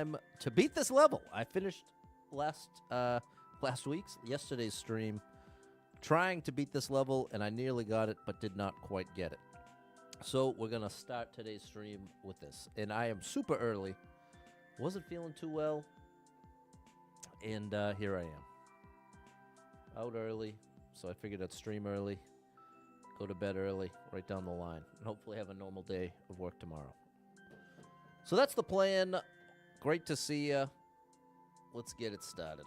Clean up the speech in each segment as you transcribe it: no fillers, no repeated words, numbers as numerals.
time to beat this level. I finished yesterday's stream trying to beat this level, and I nearly got it, but did not quite get it. So we're going to start today's stream with this. And I am super early. Wasn't feeling too well. And here I am. Out early, so I figured I'd stream early, go to bed early, right down the line, and hopefully have a normal day of work tomorrow. So that's the plan. Great to see ya. Let's get it started.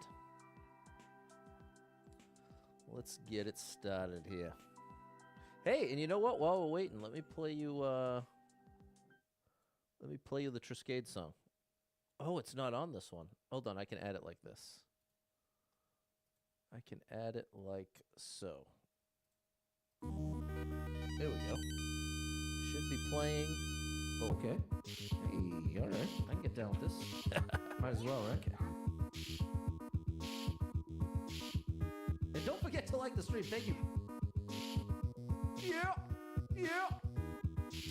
Let's get it started here. Hey, and you know what? While we're waiting, let me play you the Triscade song. Oh, it's not on this one. Hold on, I can add it like this. I can add it like so. There we go. Should be playing. Okay. Hey, all right. I can get down with this. Might as well, right? Okay. And don't forget to like the stream. Thank you. Yeah. Yeah.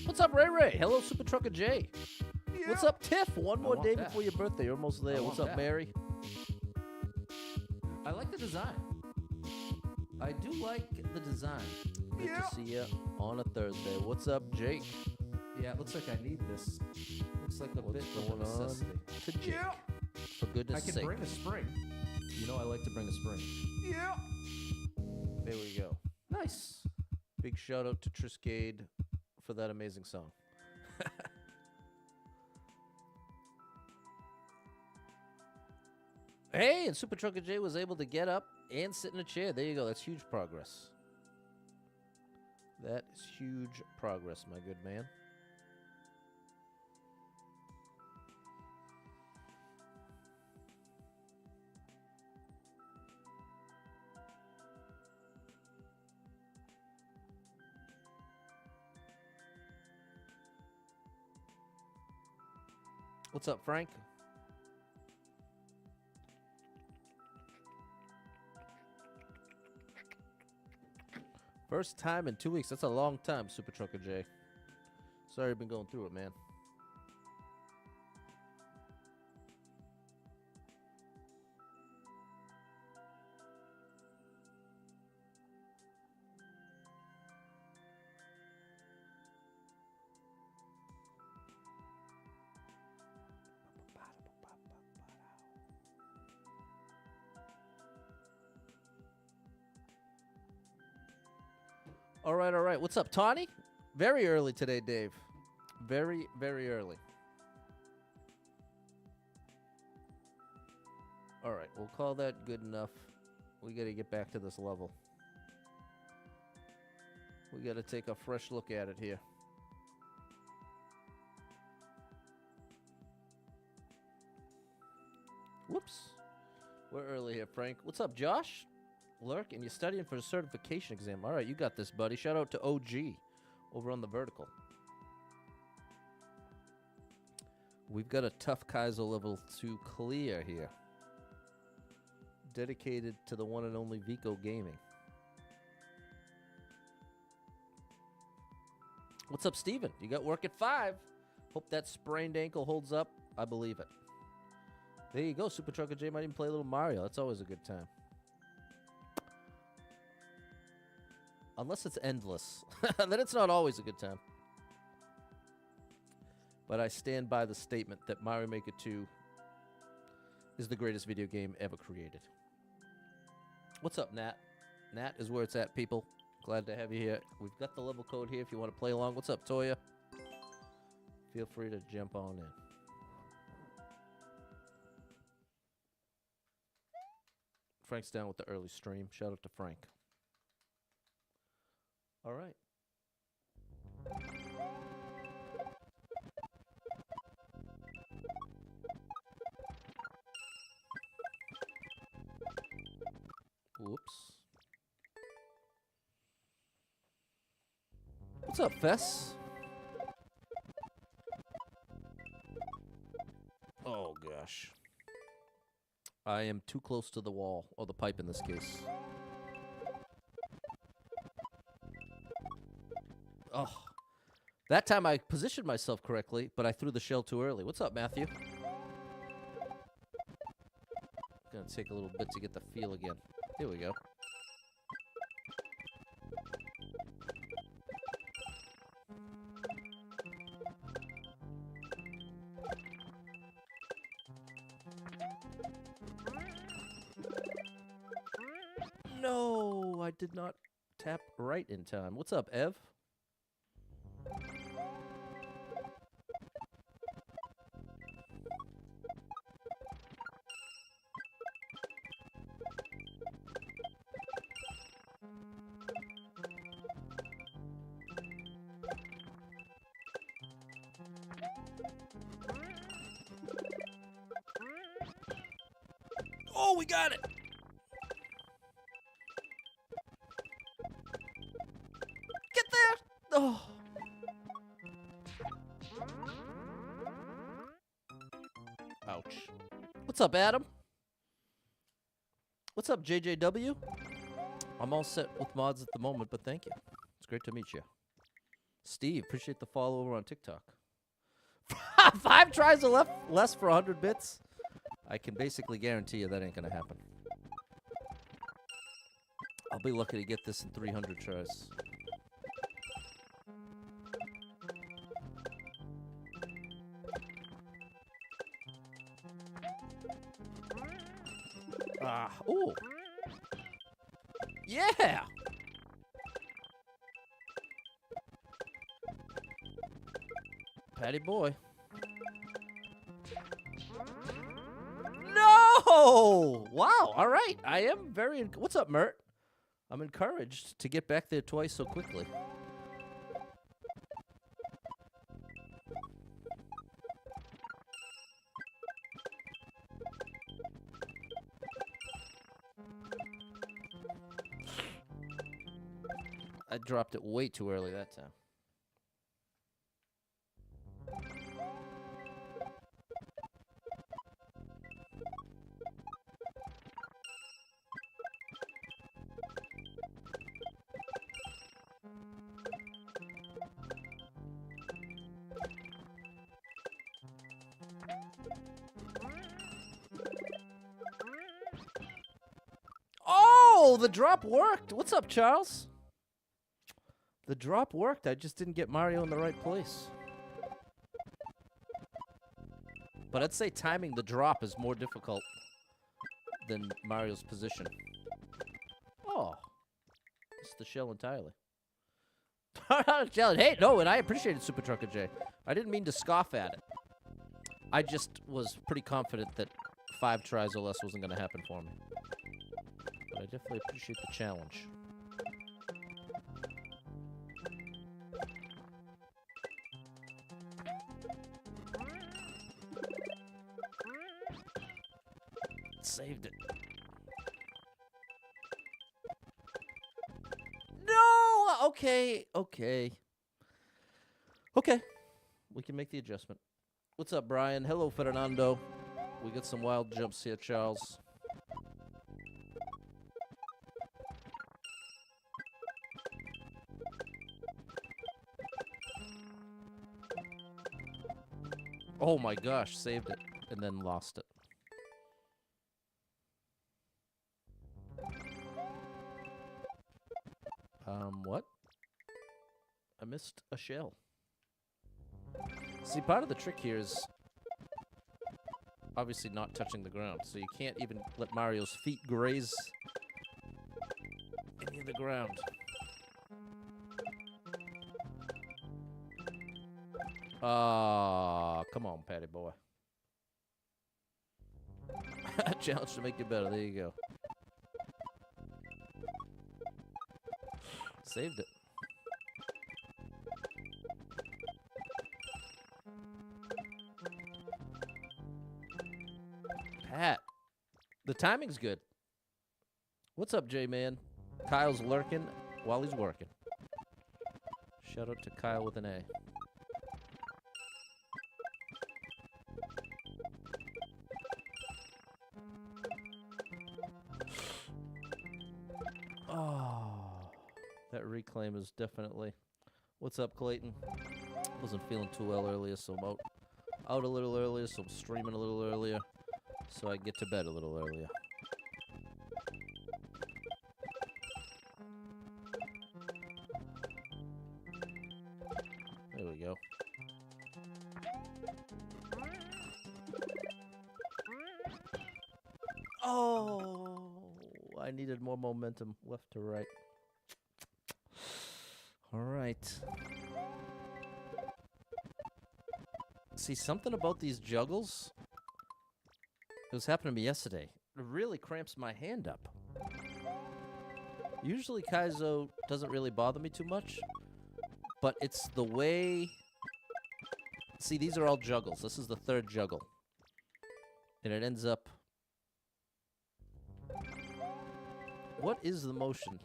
What's up, Ray Ray? Hello, Super Trucker J. Yeah. What's up, Tiff? One more day before your birthday. You're almost there. What's up, Mary? I like the design. I do like the design. Good to see you on a Thursday. What's up, Jake? Yeah, it looks like I need this. Looks like a bit going of a necessity. To Jake. Yeah. For goodness sake. I can bring a spring. You know I like to bring a spring. Yeah. There we go. Nice. Big shout out to Triscade for that amazing song. Hey, and Super Trucker J was able to get up and sit in a chair. There you go. That's huge progress. That is huge progress, my good man. What's up, Frank? First time in 2 weeks. That's a long time, Super Trucker J. Sorry I've been going through it, man. All right. What's up, Tawny? Very early today, Dave. Very, very early. All right, we'll call that good enough. We got to get back to this level. We got to take a fresh look at it here. Whoops. We're early here, Frank. What's up, Josh? Lurk, and you're studying for a certification exam. All right, you got this, buddy. Shout out to OG over on the vertical. We've got a tough Kaizo level to clear here. Dedicated to the one and only Vico Gaming. What's up, Steven? You got work at 5. Hope that sprained ankle holds up. I believe it. There you go. Super Trucker J might even play a little Mario. That's always a good time. Unless it's endless. Then it's not always a good time. But I stand by the statement that Mario Maker 2 is the greatest video game ever created. What's up, Nat? Nat is where it's at, people. Glad to have you here. We've got the level code here if you want to play along. What's up, Toya? Feel free to jump on in. Frank's down with the early stream. Shout out to Frank. All right. Whoops. What's up, Fess? Oh, gosh. I am too close to the wall, or the pipe in this case. Oh, that time I positioned myself correctly, but I threw the shell too early. What's up, Matthew? gonna take a little bit to get the feel again. Here we go. No, I did not tap right in time. What's up, Ev? Oh, we got it! Get there! Oh. Ouch. What's up, Adam? What's up, JJW? I'm all set with mods at the moment, but thank you. It's great to meet you. Steve, appreciate the follow over on TikTok. 5 tries or less for 100 bits? I can basically guarantee you that ain't gonna happen. I'll be lucky to get this in 300 tries. Ah, ooh. Yeah! Patty boy. No! Wow, all right. I am very... What's up, Mert? I'm encouraged to get back there twice so quickly. I dropped it way too early that time. Oh, the drop worked. What's up, Charles? The drop worked. I just didn't get Mario in the right place. But I'd say timing the drop is more difficult than Mario's position. Oh. It's the shell entirely. Hey, no, and I appreciate it, Super Trucker J. I didn't mean to scoff at it. I just was pretty confident that 5 tries or less wasn't going to happen for me. But I definitely appreciate the challenge. Saved it. No! Okay. We can make the adjustment. What's up, Brian? Hello, Fernando. We got some wild jumps here, Charles. Oh my gosh, saved it and then lost it. What? I missed a shell. See, part of the trick here is obviously not touching the ground, so you can't even let Mario's feet graze any of the ground. Come on, Patty boy. Challenge to make it better. There you go. Saved it. Pat. The timing's good. What's up, J-Man? Kyle's lurking while he's working. Shout out to Kyle with an A. That reclaim is definitely... What's up, Clayton? Wasn't feeling too well earlier, so I'm out a little earlier, so I'm streaming a little earlier, so I get to bed a little earlier. Oh, I needed more momentum left to right. All right. See, something about these juggles, it was happening to me yesterday. It really cramps my hand up. Usually Kaizo doesn't really bother me too much, but it's the way... See, these are all juggles. This is the third juggle. And it ends up... What is the motion?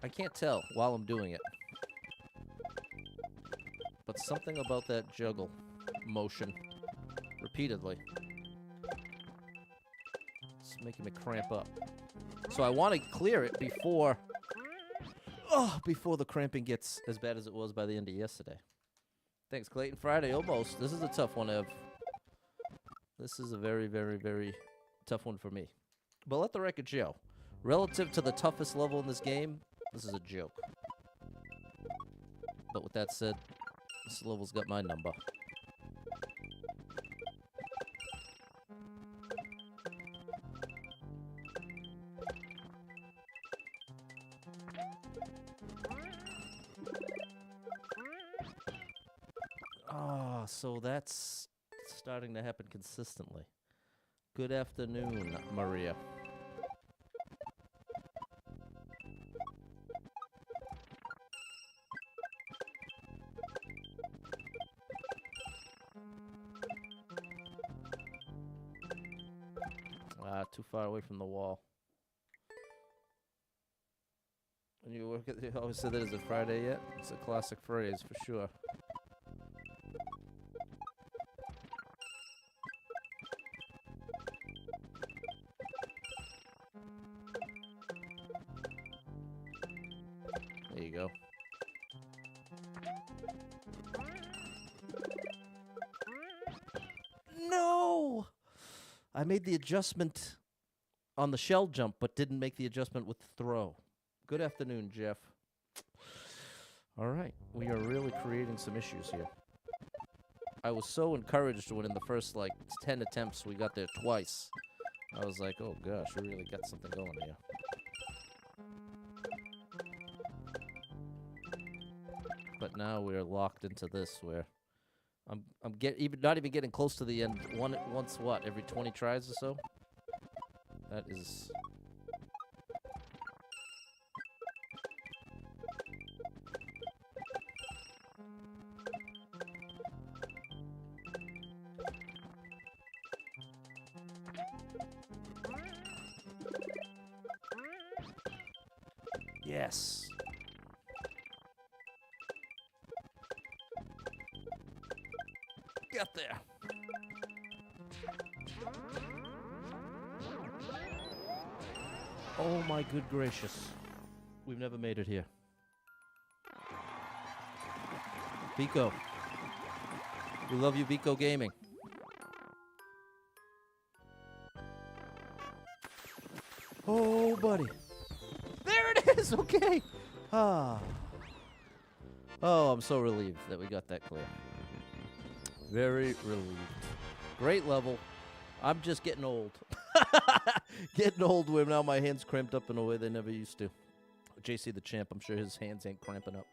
I can't tell while I'm doing it. But something about that juggle motion repeatedly. It's making me cramp up. So I want to clear it before the cramping gets as bad as it was by the end of yesterday. Thanks, Clayton. Friday, almost. This is a tough one, Ev. This is a very, very, very tough one for me. But let the record show. Relative to the toughest level in this game, this is a joke. But with that said, this level's got my number. Ah, so that's starting to happen consistently. Good afternoon, Maria. Too far away from the wall. When you work at, you always said that is it Friday yet? It's a classic phrase for sure. There you go. No! I made the adjustment on the shell jump, but didn't make the adjustment with the throw. Good afternoon, Jeff. All right, we are really creating some issues here. I was so encouraged when in the first, 10 attempts we got there twice. I was like, oh gosh, we really got something going here. But now we're locked into this where I'm not even getting close to the end. Once what? Every 20 tries or so? That is... Yes. Get there. Oh my good gracious. We've never made it here. Vico. We love you, Vico Gaming. Oh, buddy. There it is! Okay. Ah. Oh, I'm so relieved that we got that clear. Very relieved. Great level. I'm just getting old. Getting old where now my hands cramped up in a way they never used to. JC the Champ, I'm sure his hands ain't cramping up.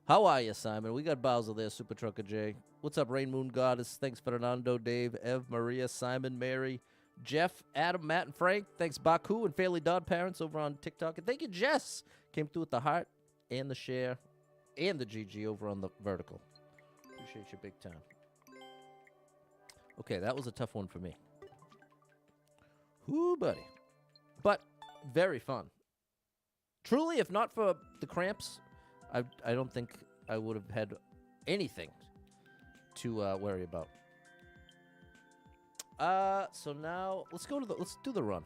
How are you, Simon? We got Bowser there, Super Trucker J. What's up, Rain Moon Goddess? Thanks, Fernando, Dave, Ev, Maria, Simon, Mary, Jeff, Adam, Matt, and Frank. Thanks, Baku and Fairly Dodd Parents over on TikTok. And thank you, Jess. Came through with the heart and the share and the GG over on the vertical. Appreciate you big time. Okay, that was a tough one for me. Whoo, buddy. But very fun. Truly, if not for the cramps, I don't think I would have had anything to worry about. So now let's do the run.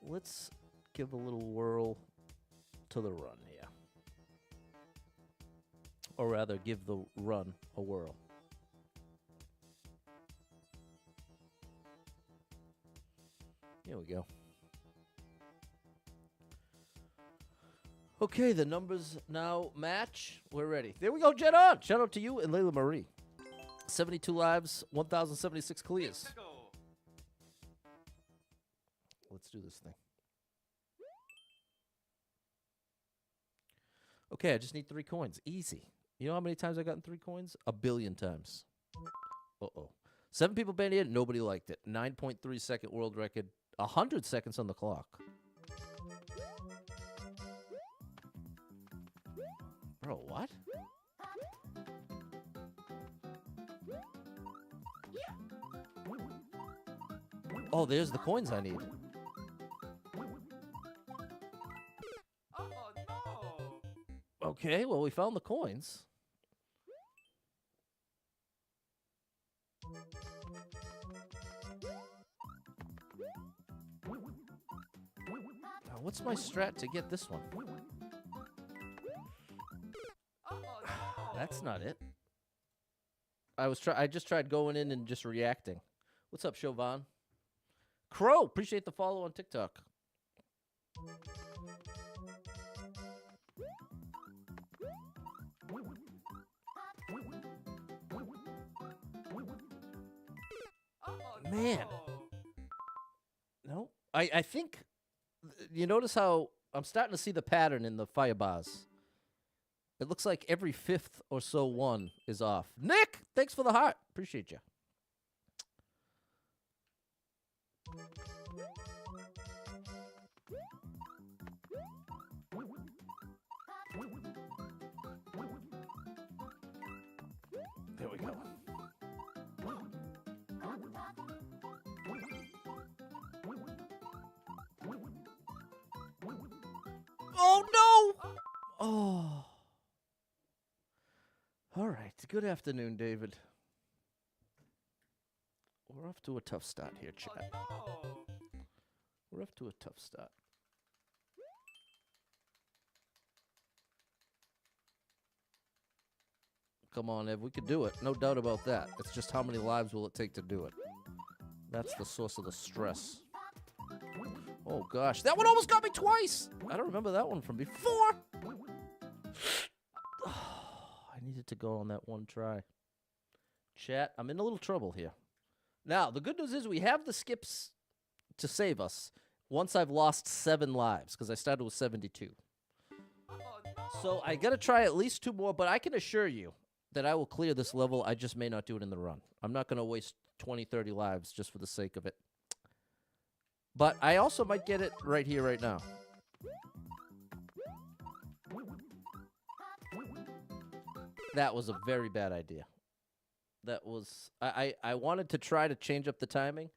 Let's give a little whirl to the run here. Or rather, give the run a whirl. Here we go. Okay, the numbers now match. We're ready. There we go, Jet on. Shout out to you and Layla Marie. 72 lives, 1,076 clears. Let's do this thing. Okay, I just need 3 coins. Easy. You know how many times I gotten 3 coins? 1 billion times. Uh-oh. 7 people banned it. Nobody liked it. 9.3 second world record. 100 seconds on the clock. Bro, what? Oh, there's the coins I need. Okay, well, we found the coins. Now, what's my strat to get this one? That's not it. I just tried going in and just reacting. What's up, Chauvin? Crow, appreciate the follow on TikTok. Man. No. I think you notice how I'm starting to see the pattern in the fire bars. It looks like every 5th or so one is off. Nick, thanks for the heart. Appreciate you. There we go. Oh, no! Oh. All right. Good afternoon, David. We're off to a tough start here, chat. We're off to a tough start. Come on, Ev. We could do it. No doubt about that. It's just how many lives will it take to do it? That's the source of the stress. Oh, gosh. That one almost got me twice. I don't remember that one from before. I needed to go on that one try. Chat, I'm in a little trouble here. Now, the good news is we have the skips to save us once I've lost 7 lives, because I started with 72. So I got to try at least 2 more, but I can assure you that I will clear this level. I just may not do it in the run. I'm not going to waste 20, 30 lives just for the sake of it. But I also might get it right here, right now. That was a very bad idea. That was... I wanted to try to change up the timing.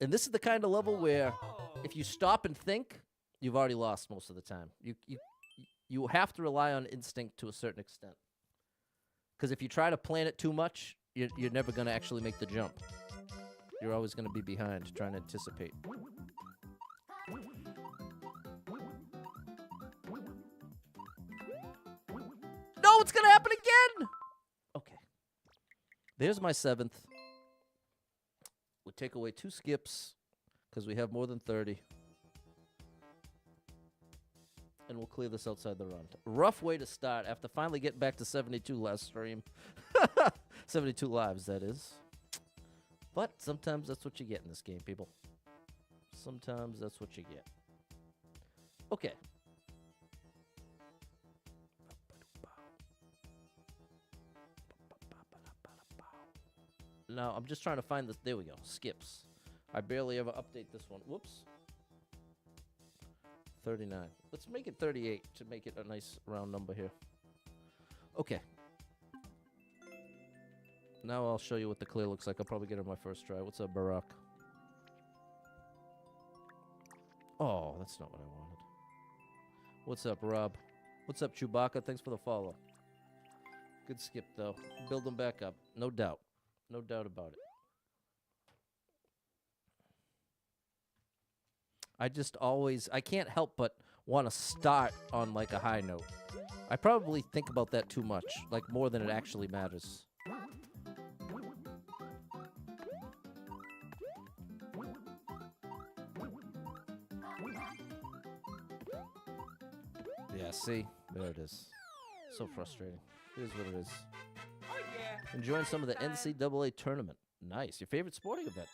And this is the kind of level where if you stop and think, you've already lost most of the time. You have to rely on instinct to a certain extent. Because if you try to plan it too much, you're never going to actually make the jump. You're always going to be behind, trying to anticipate. No, it's going to happen again! Okay. There's my 7th. We'll take away 2 skips, because we have more than 30. And we'll clear this outside the run. Rough way to start after finally getting back to 72 last stream. 72 lives, that is. But sometimes that's what you get in this game, people. Sometimes that's what you get. Okay. Now, I'm just trying to find this. There we go. Skips. I barely ever update this one. Whoops. 39. Let's make it 38 to make it a nice round number here. Okay. Now I'll show you what the clear looks like. I'll probably get it on my first try. What's up, Barack? Oh, that's not what I wanted. What's up, Rob? What's up, Chewbacca? Thanks for the follow. Good skip, though. Build them back up. No doubt. No doubt about it. I just always... I can't help but want to start on, like, a high note. I probably think about that too much. Like, more than it actually matters. Yeah, see? There it is. So frustrating. It is what it is. Oh, yeah. Enjoying some of the NCAA tournament. Nice. Your favorite sporting event?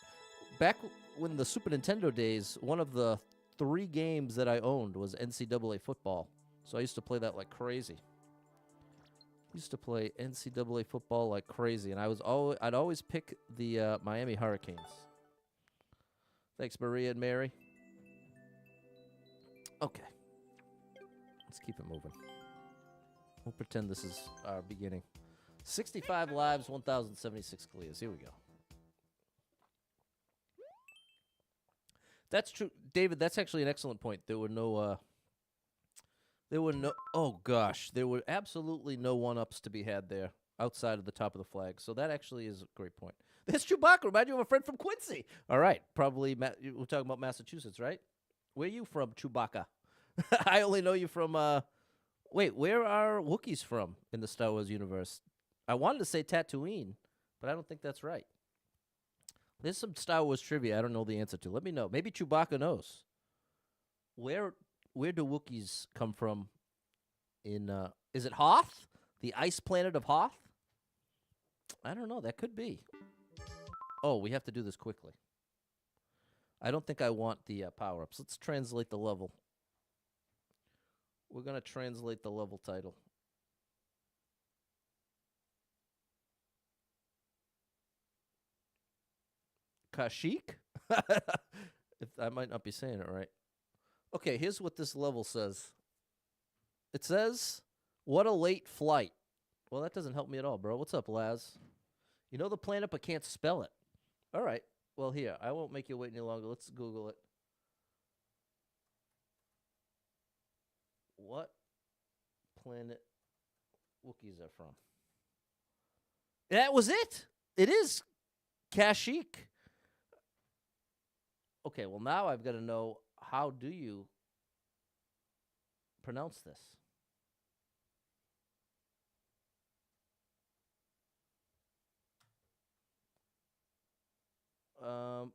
Back when the Super Nintendo days, one of the 3 games that I owned was NCAA football. So I used to play that like crazy. Used to play NCAA football like crazy, and I'd always pick the Miami Hurricanes. Thanks, Maria and Mary. Okay. Let's keep it moving. We'll pretend this is our beginning. 65 lives, 1,076 clears. Here we go. That's true. David, that's actually an excellent point. There were no, oh gosh, there were absolutely no one-ups to be had there outside of the top of the flag. So that actually is a great point. There's Chewbacca. Remind you of a friend from Quincy. All right. Probably, we're talking about Massachusetts, right? Where are you from, Chewbacca? I only know you from, wait, where are Wookiees from in the Star Wars universe? I wanted to say Tatooine, but I don't think that's right. There's some Star Wars trivia I don't know the answer to. Let me know. Maybe Chewbacca knows. Where do Wookiees come from in, is it Hoth? The ice planet of Hoth? I don't know. That could be. Oh, we have to do this quickly. I don't think I want the power-ups. Let's translate the level. We're going to translate the level title. Kashyyyk? I might not be saying it right. Okay, here's what this level says. It says, what a late flight. Well, that doesn't help me at all, bro. What's up, Laz? You know the planet but can't spell it. All right. Well, here, I won't make you wait any longer. Let's Google it. What planet Wookiees are from? That was it. It is Kashyyyk. Okay, well, now I've got to know, how do you pronounce this?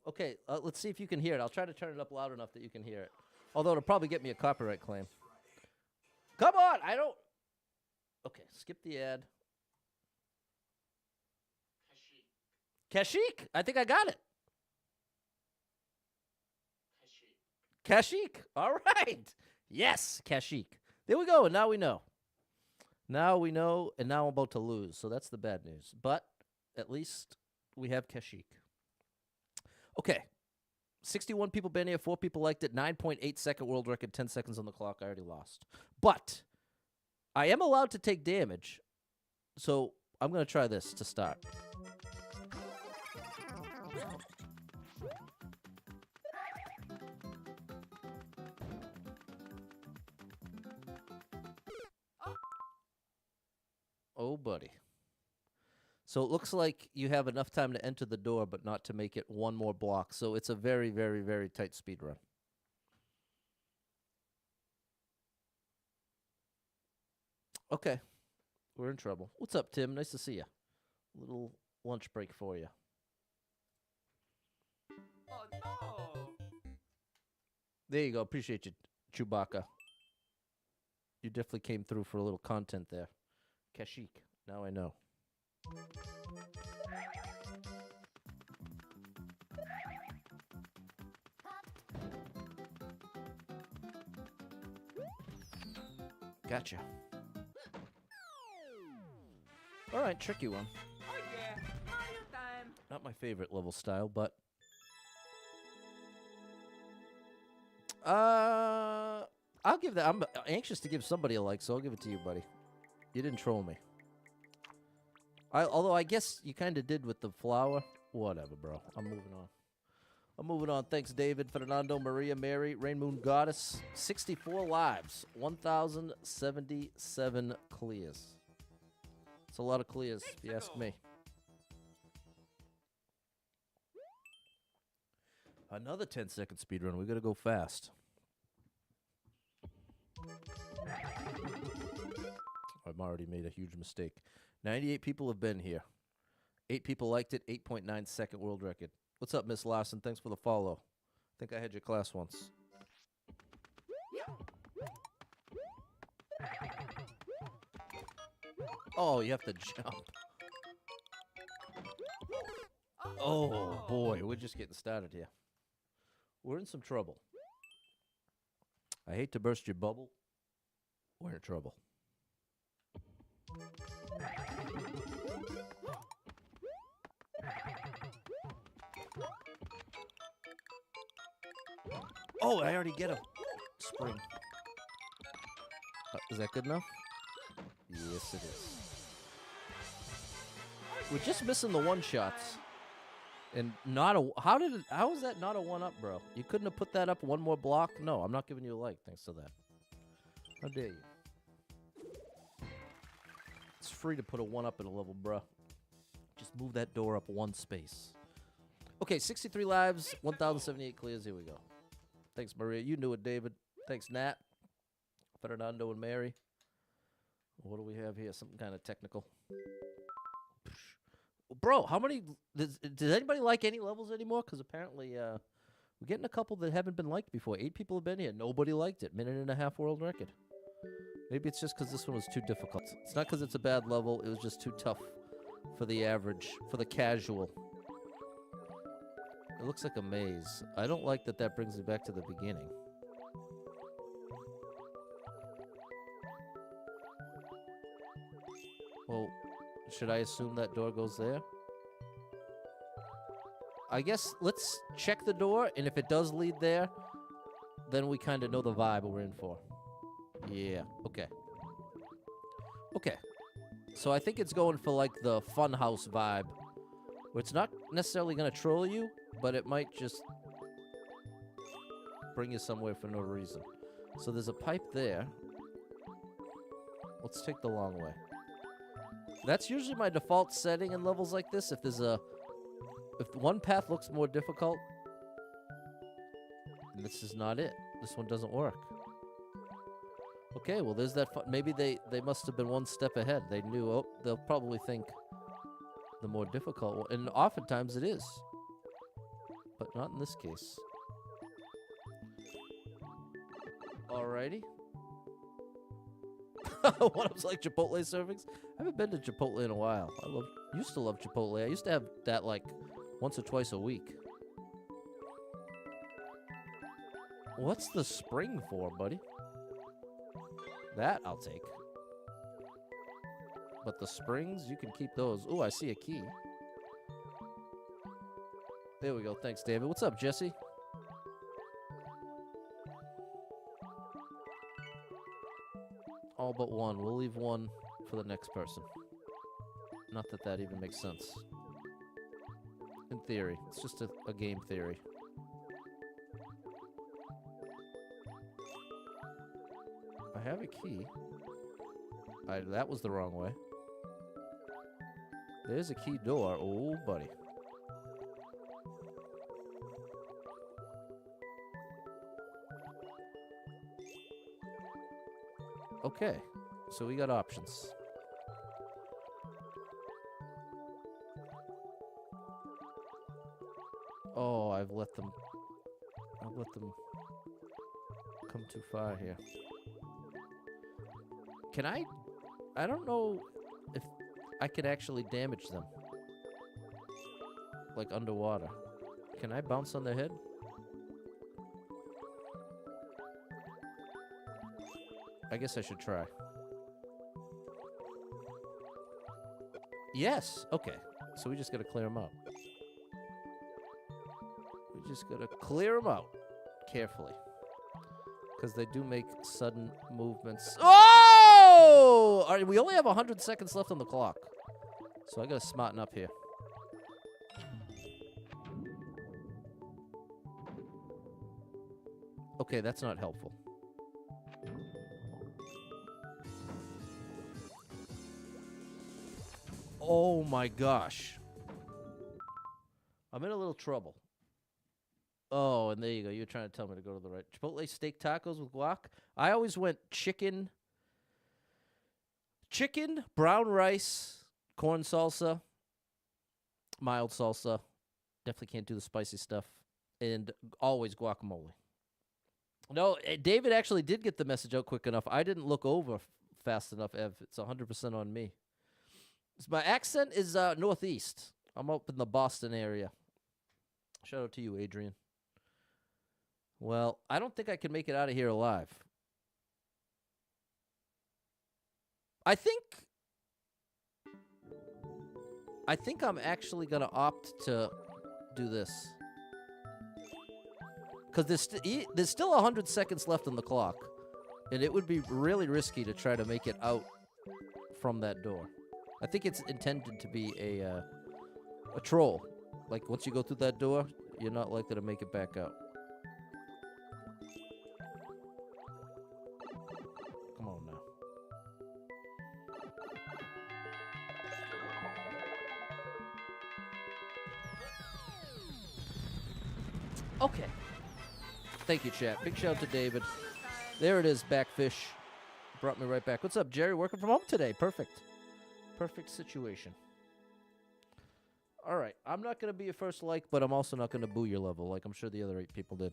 Okay, let's see if you can hear it. I'll try to turn it up loud enough that you can hear it. Although it'll probably get me a copyright claim. Come on, I don't... Okay, skip the ad. Kashyyyk. I think I got it. Kashyyyk. All right. Yes, Kashyyyk. There we go, and now we know. Now we know, and now I'm about to lose, so that's the bad news. But at least we have Kashyyyk. Okay. 61 people been here, 4 people liked it, 9.8 second world record, 10 seconds on the clock. I already lost. But I am allowed to take damage, so I'm going to try this to start. Oh, buddy. So it looks like you have enough time to enter the door, but not to make it one more block. So it's a very, very, very tight speed run. Okay. We're in trouble. What's up, Tim? Nice to see you. Little lunch break for you. Oh, no! There you go. Appreciate you, Chewbacca. You definitely came through for a little content there. Kashyyyk. Now I know. Gotcha. All right, tricky one. Oh yeah, Mario time! Not my favorite level style, but... I'll give that. I'm anxious to give somebody a like, so I'll give it to you, buddy. You didn't troll me. Although I guess you kind of did with the flower. Whatever, bro. I'm moving on. I'm moving on. Thanks, David, Fernando, Maria, Mary, Rain Moon Goddess. 64 lives. 1,077 clears. It's a lot of clears, if you ask me. Another 10-second speed run. We got to go fast. I've already made a huge mistake. 98 people have been here. 8 people liked it. 8.9 second world record. What's up, Miss Larson? Thanks for the follow. I think I had your class once. Oh, you have to jump. Oh, boy, we're just getting started here. We're in some trouble. I hate to burst your bubble. We're in trouble. Oh, I already get a spring. Is that good enough? Yes, it is. We're just missing the one-shots. And not a... How is that not a one-up, bro? You couldn't have put that up one more block? No, I'm not giving you a like thanks to that. How dare you? It's free to put a one-up in a level, bro. Just move that door up one space. Okay, 63 lives, 1,078 clears. Here we go. Thanks, Maria. You knew it, David. Thanks, Nat. Fernando and Mary. What do we have here? Something kind of technical. Bro, how many... Does anybody like any levels anymore? Because apparently we're getting a couple that haven't been liked before. 8 people have been here. Nobody liked it. 1.5-minute world record. Maybe it's just because this one was too difficult. It's not because it's a bad level. It was just too tough for the average, for the casual. It looks like a maze. I don't like that that brings me back to the beginning. Well, should I assume that door goes there? I guess let's check the door, and if it does lead there, then we kind of know the vibe we're in for. Yeah, okay. Okay. So I think it's going for, like, the funhouse vibe, where it's not necessarily going to troll you, but it might just bring you somewhere for no reason. So there's a pipe there. Let's take the long way. That's usually my default setting in levels like this. If one path looks more difficult, and this is not it. This one doesn't work. Okay, well, there's that. Maybe they must have been one step ahead. They knew. Oh, they'll probably think the more difficult one, and oftentimes it is, but not in this case. Alrighty. One of them's like Chipotle servings. I haven't been to Chipotle in a while. Used to love Chipotle. I used to have that like once or twice a week. What's the spring for, buddy? That I'll take. But the springs, you can keep those. Ooh, I see a key. There we go. Thanks, David. What's up, Jesse? All but one. We'll leave one for the next person. Not that that even makes sense. In theory. It's just a game theory. I have a key. That was the wrong way. There's a key door. Oh, buddy. Okay, so we got options. Oh, I've let them come too far here. Can I don't know if I could actually damage them. Like underwater. Can I bounce on their head? I guess I should try. Yes. Okay. So we just gotta clear them out. We just gotta clear them out carefully. Because they do make sudden movements. Oh! All right, we only have 100 seconds left on the clock. So I gotta smarten up here. Okay, that's not helpful. Oh my gosh. I'm in a little trouble. Oh, and there you go. You're trying to tell me to go to the right. Chipotle steak tacos with guac. I always went chicken, brown rice, corn salsa, mild salsa. Definitely can't do the spicy stuff. And always guacamole. No, David actually did get the message out quick enough. I didn't look over fast enough, Ev. It's 100% on me. My accent is northeast. I'm up in the Boston area. Shout out to you, Adrian. Well, I don't think I can make it out of here alive. I think I'm actually going to opt to do this. Because there's still 100 seconds left on the clock. And it would be really risky to try to make it out from that door. I think it's intended to be a troll. Like, once you go through that door, you're not likely to make it back out. Come on now. Okay. Thank you, chat. Big shout out to David. There it is, Backfish. Brought me right back. What's up, Jerry? Working from home today. Perfect. Perfect situation. All right. I'm not going to be your first like, but I'm also not going to boo your level like I'm sure the other 8 people did.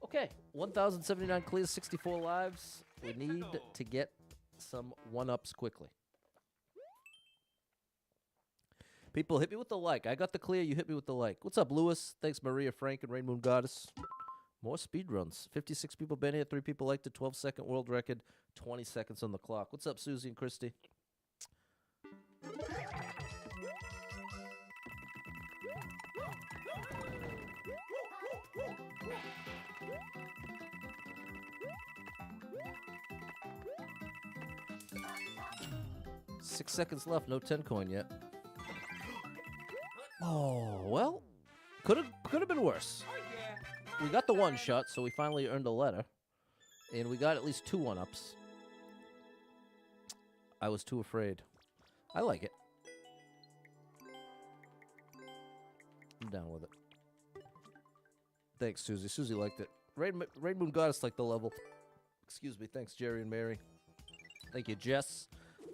Okay. 1,079 clears, 64 lives. We need to get some 1-ups quickly. People, hit me with the like. I got the clear. You hit me with the like. What's up, Lewis? Thanks, Maria, Frank, and Rain Moon Goddess. More speed runs. 56 people been here. 3 people liked it. 12-second world record. 20 seconds on the clock. What's up, Susie and Christy? Six seconds left. No 10 coin yet. Oh, well. Could have been worse. We got the 1 shot, so we finally earned a letter. And we got at least 2 1-ups. I was too afraid. I like it. I'm down with it. Thanks, Susie. Susie liked it. Rain Moon Goddess liked the level. Excuse me. Thanks, Jerry and Mary. Thank you, Jess,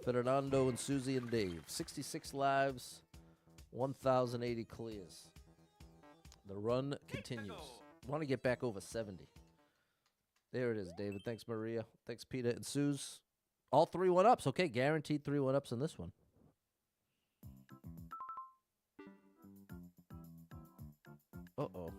Fernando, and Susie and Dave. 66 lives, 1,080 clears. The run continues. Want to get back over 70. There it is, David. Thanks, Maria. Thanks, Peter and Suze. All 3 1-ups. Okay, guaranteed 3 1-ups in this one. Uh-oh.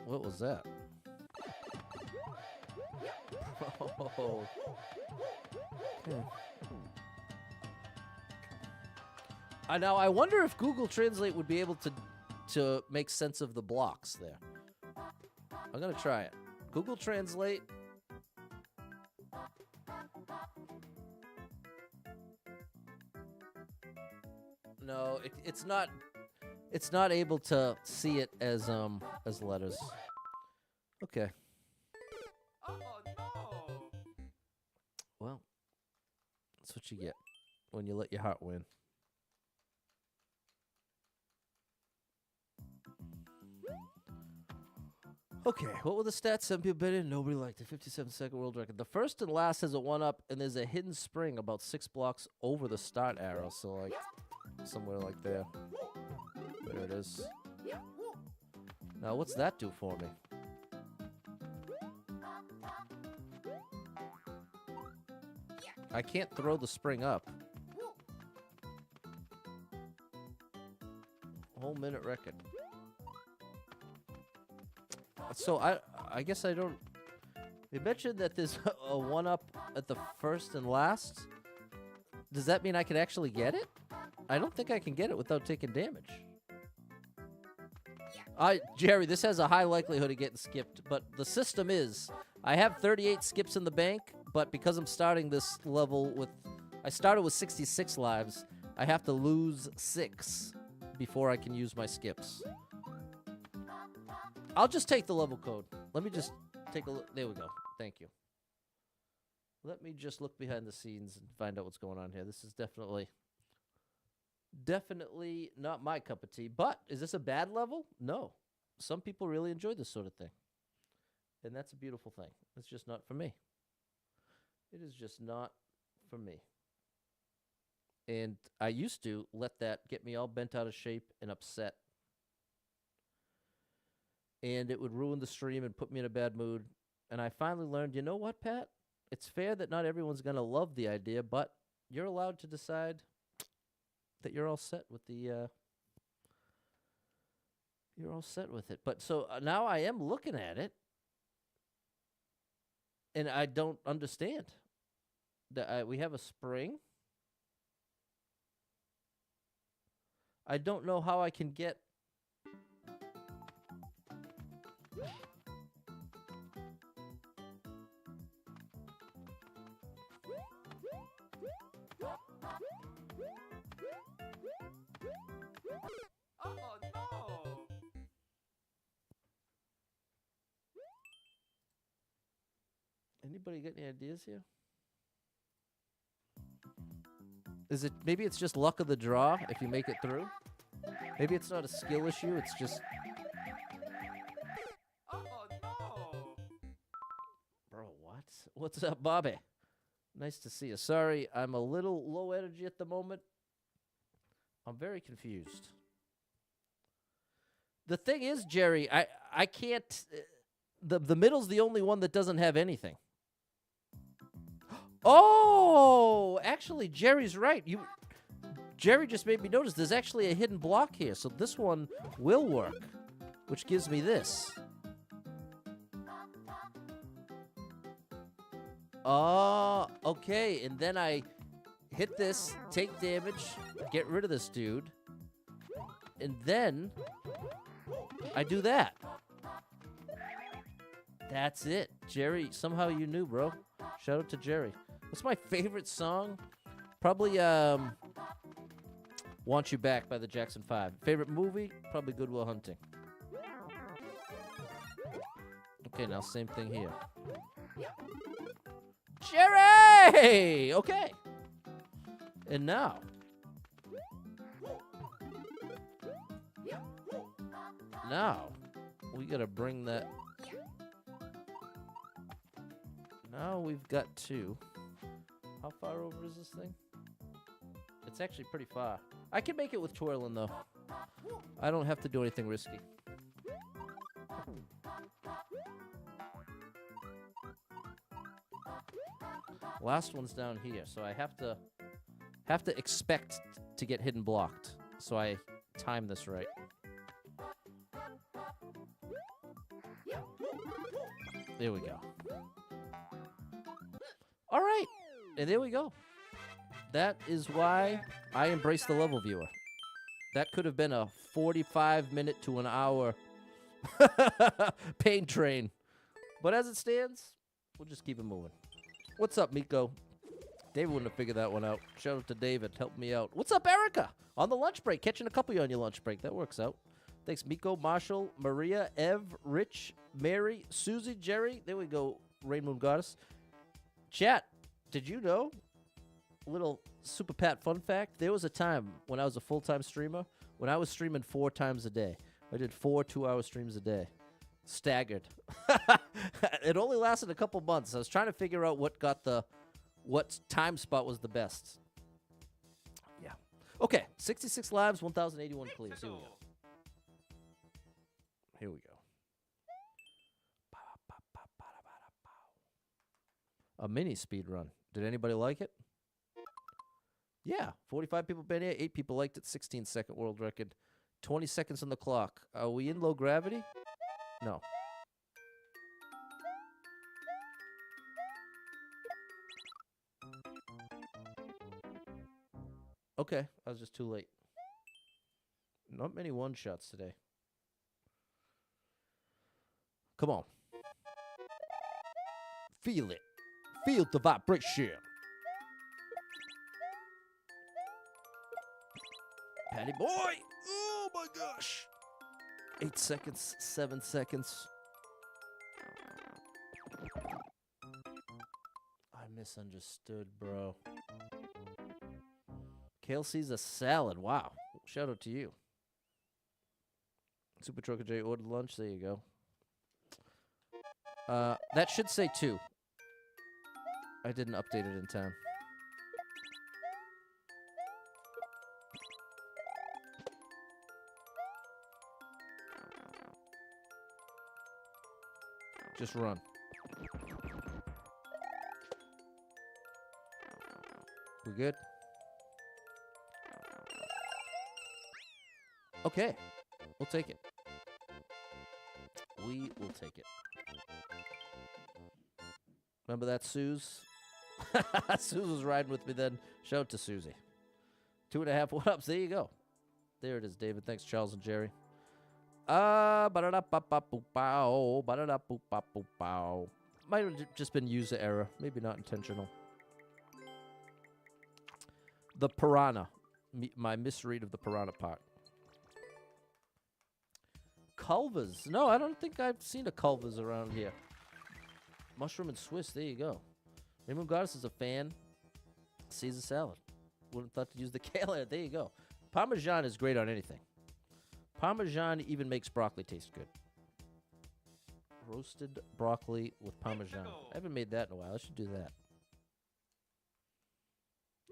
What was that? Oh. Okay. Now, I wonder if Google Translate would be able to make sense of the blocks there. I'm going to try it. Google Translate. No, it's not able to see it as letters. Okay. Oh no! Well, that's what you get when you let your heart win. Okay, what were the stats? 7 people bet in. Nobody liked it. 57-second world record. The first and last has a 1-up, and there's a hidden spring about 6 blocks over the start arrow. So, like, somewhere like there. There it is. Now, what's that do for me? I can't throw the spring up. Whole minute record. So I guess I don't. They mentioned that there's a 1-up at the first and last. Does that mean I can actually get it? I don't think I can get it without taking damage. Jerry, this has a high likelihood of getting skipped, but the system is I have 38 skips in the bank, but because I'm starting this level with, I started with 66 lives, I have to lose 6 before I can use my skips. I'll just take the level code. Let me just take a look. There we go. Thank you. Let me just look behind the scenes and find out what's going on here. This is definitely not my cup of tea. But is this a bad level? No. Some people really enjoy this sort of thing. And that's a beautiful thing. It's just not for me. It is just not for me. And I used to let that get me all bent out of shape and upset. and it would ruin the stream and put me in a bad mood. And I finally learned, you know what, Pat? It's fair that not everyone's going to love the idea, but you're allowed to decide that you're all set with the you're all set with it. But so now I am looking at it, and I don't understand. We have a spring. I don't know how I can get. Oh no! Anybody got any ideas here? Is it maybe it's just luck of the draw if you make it through? Maybe it's not a skill issue, it's just Oh no! bro, what? What's up, Bobby? Nice to see you. Sorry, I'm a little low energy at the moment. I'm very confused. The thing is, Jerry, I can't the middle's the only one that doesn't have anything. Oh, actually, Jerry's right. Jerry just made me notice there's actually a hidden block here, so this one will work, which gives me this. Oh, okay, and then I hit this, take damage, get rid of this dude, and then I do that. That's it. Jerry, somehow you knew, bro. Shout out to Jerry. What's my favorite song? Probably Want You Back by the Jackson 5. Favorite movie? Probably Good Will Hunting. Okay, now same thing here. Jerry! Okay. And now. Now, we gotta bring that. Now we've got two. How far over is this thing? It's actually pretty far. I can make it with twirling, though. I don't have to do anything risky. Last one's down here, so I have to expect to get hidden blocked. So I time this right. There we go. All right, and there we go. That is why I embrace the level viewer. That could have been a 45-minute to an hour pain train. But as it stands, we'll just keep it moving. What's up, Miko? David wouldn't have figured that one out. Shout out to David. Help me out. What's up, Erica? On the lunch break. Catching a couple of you on your lunch break. That works out. Thanks, Miko, Marshall, Maria, Ev, Rich, Mary, Susie, Jerry. There we go, Rain Moon Goddess. Chat, did you know? Little Super Pat fun fact. There was a time when I was a full-time streamer when I was streaming 4 times a day. I did 4 2-hour streams a day. Staggered. It only lasted a couple months. I was trying to figure out what time spot was the best. Yeah. Okay. 66 lives, 1,081 clears. Here we go. Here we go. A mini speed run. Did anybody like it? Yeah. 45 people been here. 8 people liked it. 16-second world record. 20 seconds on the clock. Are we in low gravity? No. Okay. I was just too late. Not many one-shots today. Come on. Feel it. Feel the vibration. Patty boy. Oh my gosh. 8 seconds, 7 seconds. I misunderstood, bro. Kelsey's a salad. Wow. Shout out to you. Super Trucker J ordered lunch. There you go. That should say 2. I didn't update it in time. Just run. We good? Okay. We'll take it. We will take it. Remember that, Suze? Suze was riding with me then. Shout out to Susie. 2.5 one-ups. There you go. There it is, David. Thanks, Charles and Jerry. Ba-da-da-ba-ba-boop-bow. Ba-da-da-boop-ba-boop-bow. Might have just been user error. Maybe not intentional. The piranha. My misread of the piranha part. Culvers. No, I don't think I've seen a Culvers around here. Mushroom and Swiss. There you go. Rainbow Goddess is a fan. Caesar salad. Wouldn't have thought to use the kale. There you go. Parmesan is great on anything. Parmesan even makes broccoli taste good. Roasted broccoli with Parmesan. I haven't made that in a while. I should do that.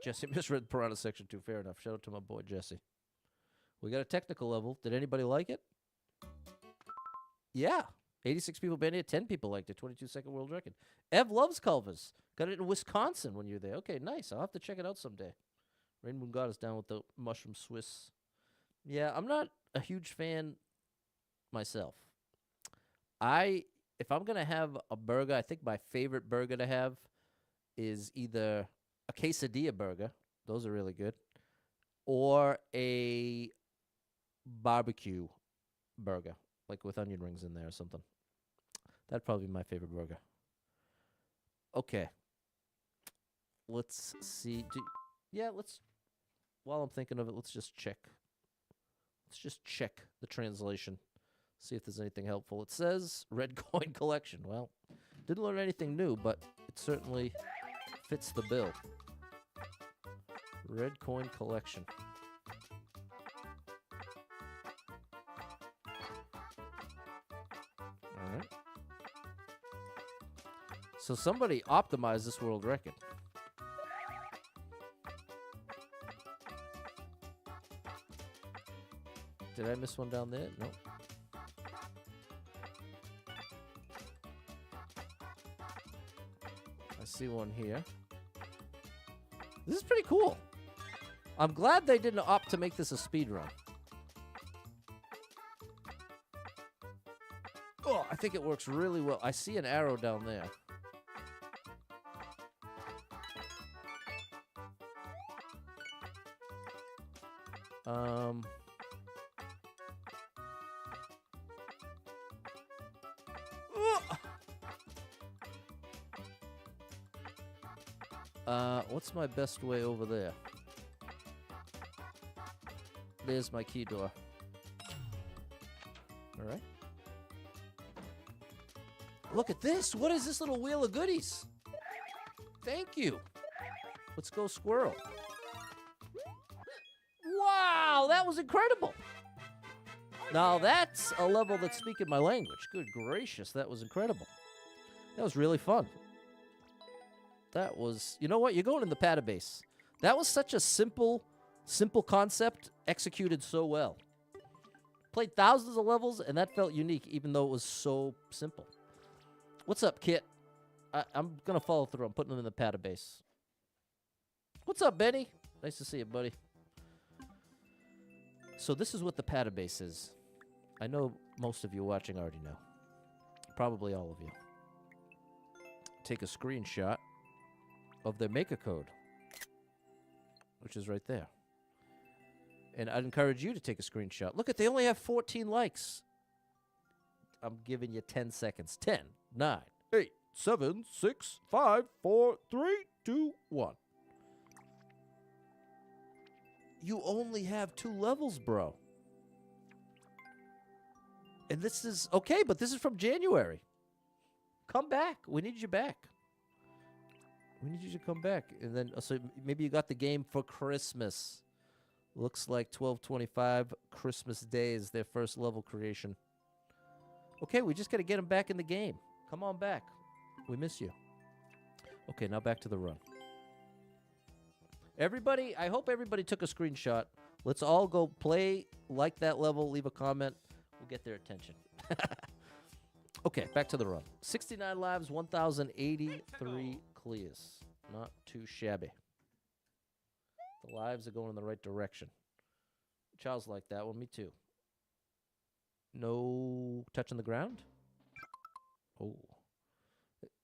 Jesse misread Piranha Section 2. Fair enough. Shout out to my boy Jesse. We got a technical level. Did anybody like it? Yeah. 86 people banned it. 10 people liked it. 22-second world record. Ev loves Culvers. Got it in Wisconsin when you're there. Okay, nice. I'll have to check it out someday. Rainbow God is down with the mushroom Swiss. Yeah, I'm not a huge fan myself. If I'm going to have a burger, I think my favorite burger to have is either a quesadilla burger. Those are really good. Or a barbecue burger, like with onion rings in there or something. That'd probably be my favorite burger. Okay. Let's see. While I'm thinking of it, let's just check. Let's just check the translation. See if there's anything helpful. It says Red Coin Collection. Well, didn't learn anything new, but it certainly fits the bill. Red Coin Collection. All right. So somebody optimized this world record. Did I miss one down there? Nope. I see one here. This is pretty cool. I'm glad they didn't opt to make this a speed run. Oh, I think it works really well. I see an arrow down there. What's my best way over there? There's my key door. All right. Look at this. What is this little wheel of goodies? Thank you. Let's go squirrel. Wow, that was incredible. Now that's a level that's speaking my language. Good gracious, that was incredible. That was really fun. That was, you know what? You're going in the database. That was such a simple concept executed so well. Played thousands of levels, and that felt unique, even though it was so simple. What's up, Kit? I'm going to follow through. I'm putting them in the database. What's up, Benny? Nice to see you, buddy. So this is what the database is. I know most of you watching already know. Probably all of you. Take a screenshot of their maker code, which is right there. And I'd encourage you to take a screenshot. Look, they only have 14 likes. I'm giving you 10 seconds. 10, 9, 8, 7, 6, 5, 4, 3, 2, 1. You only have 2 levels, bro. And this is okay, but this is from January. Come back. We need you back. We need you to come back. And then, so maybe you got the game for Christmas. Looks like 12/25 Christmas Day is their first level creation. Okay, we just got to get them back in the game. Come on back. We miss you. Okay, now back to the run. Everybody, I hope everybody took a screenshot. Let's all go play, like that level, leave a comment. We'll get their attention. Okay, back to the run. 69 lives, 1,083 clears. Not too shabby. The lives are going in the right direction. Charles liked that one. Me too. No touching the ground? Oh.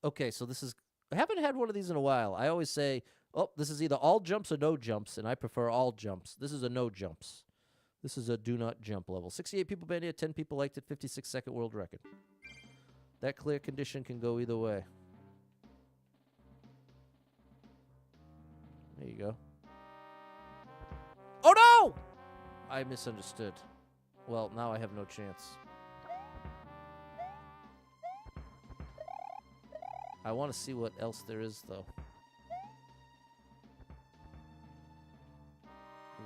Okay, so this is... I haven't had one of these in a while. I always say, oh, this is either all jumps or no jumps, and I prefer all jumps. This is a no jumps. This is a do not jump level. 68 people been here, 10 people liked it, 56-second world record. That clear condition can go either way. There you go. Oh, no! I misunderstood. Well, now I have no chance. I want to see what else there is, though.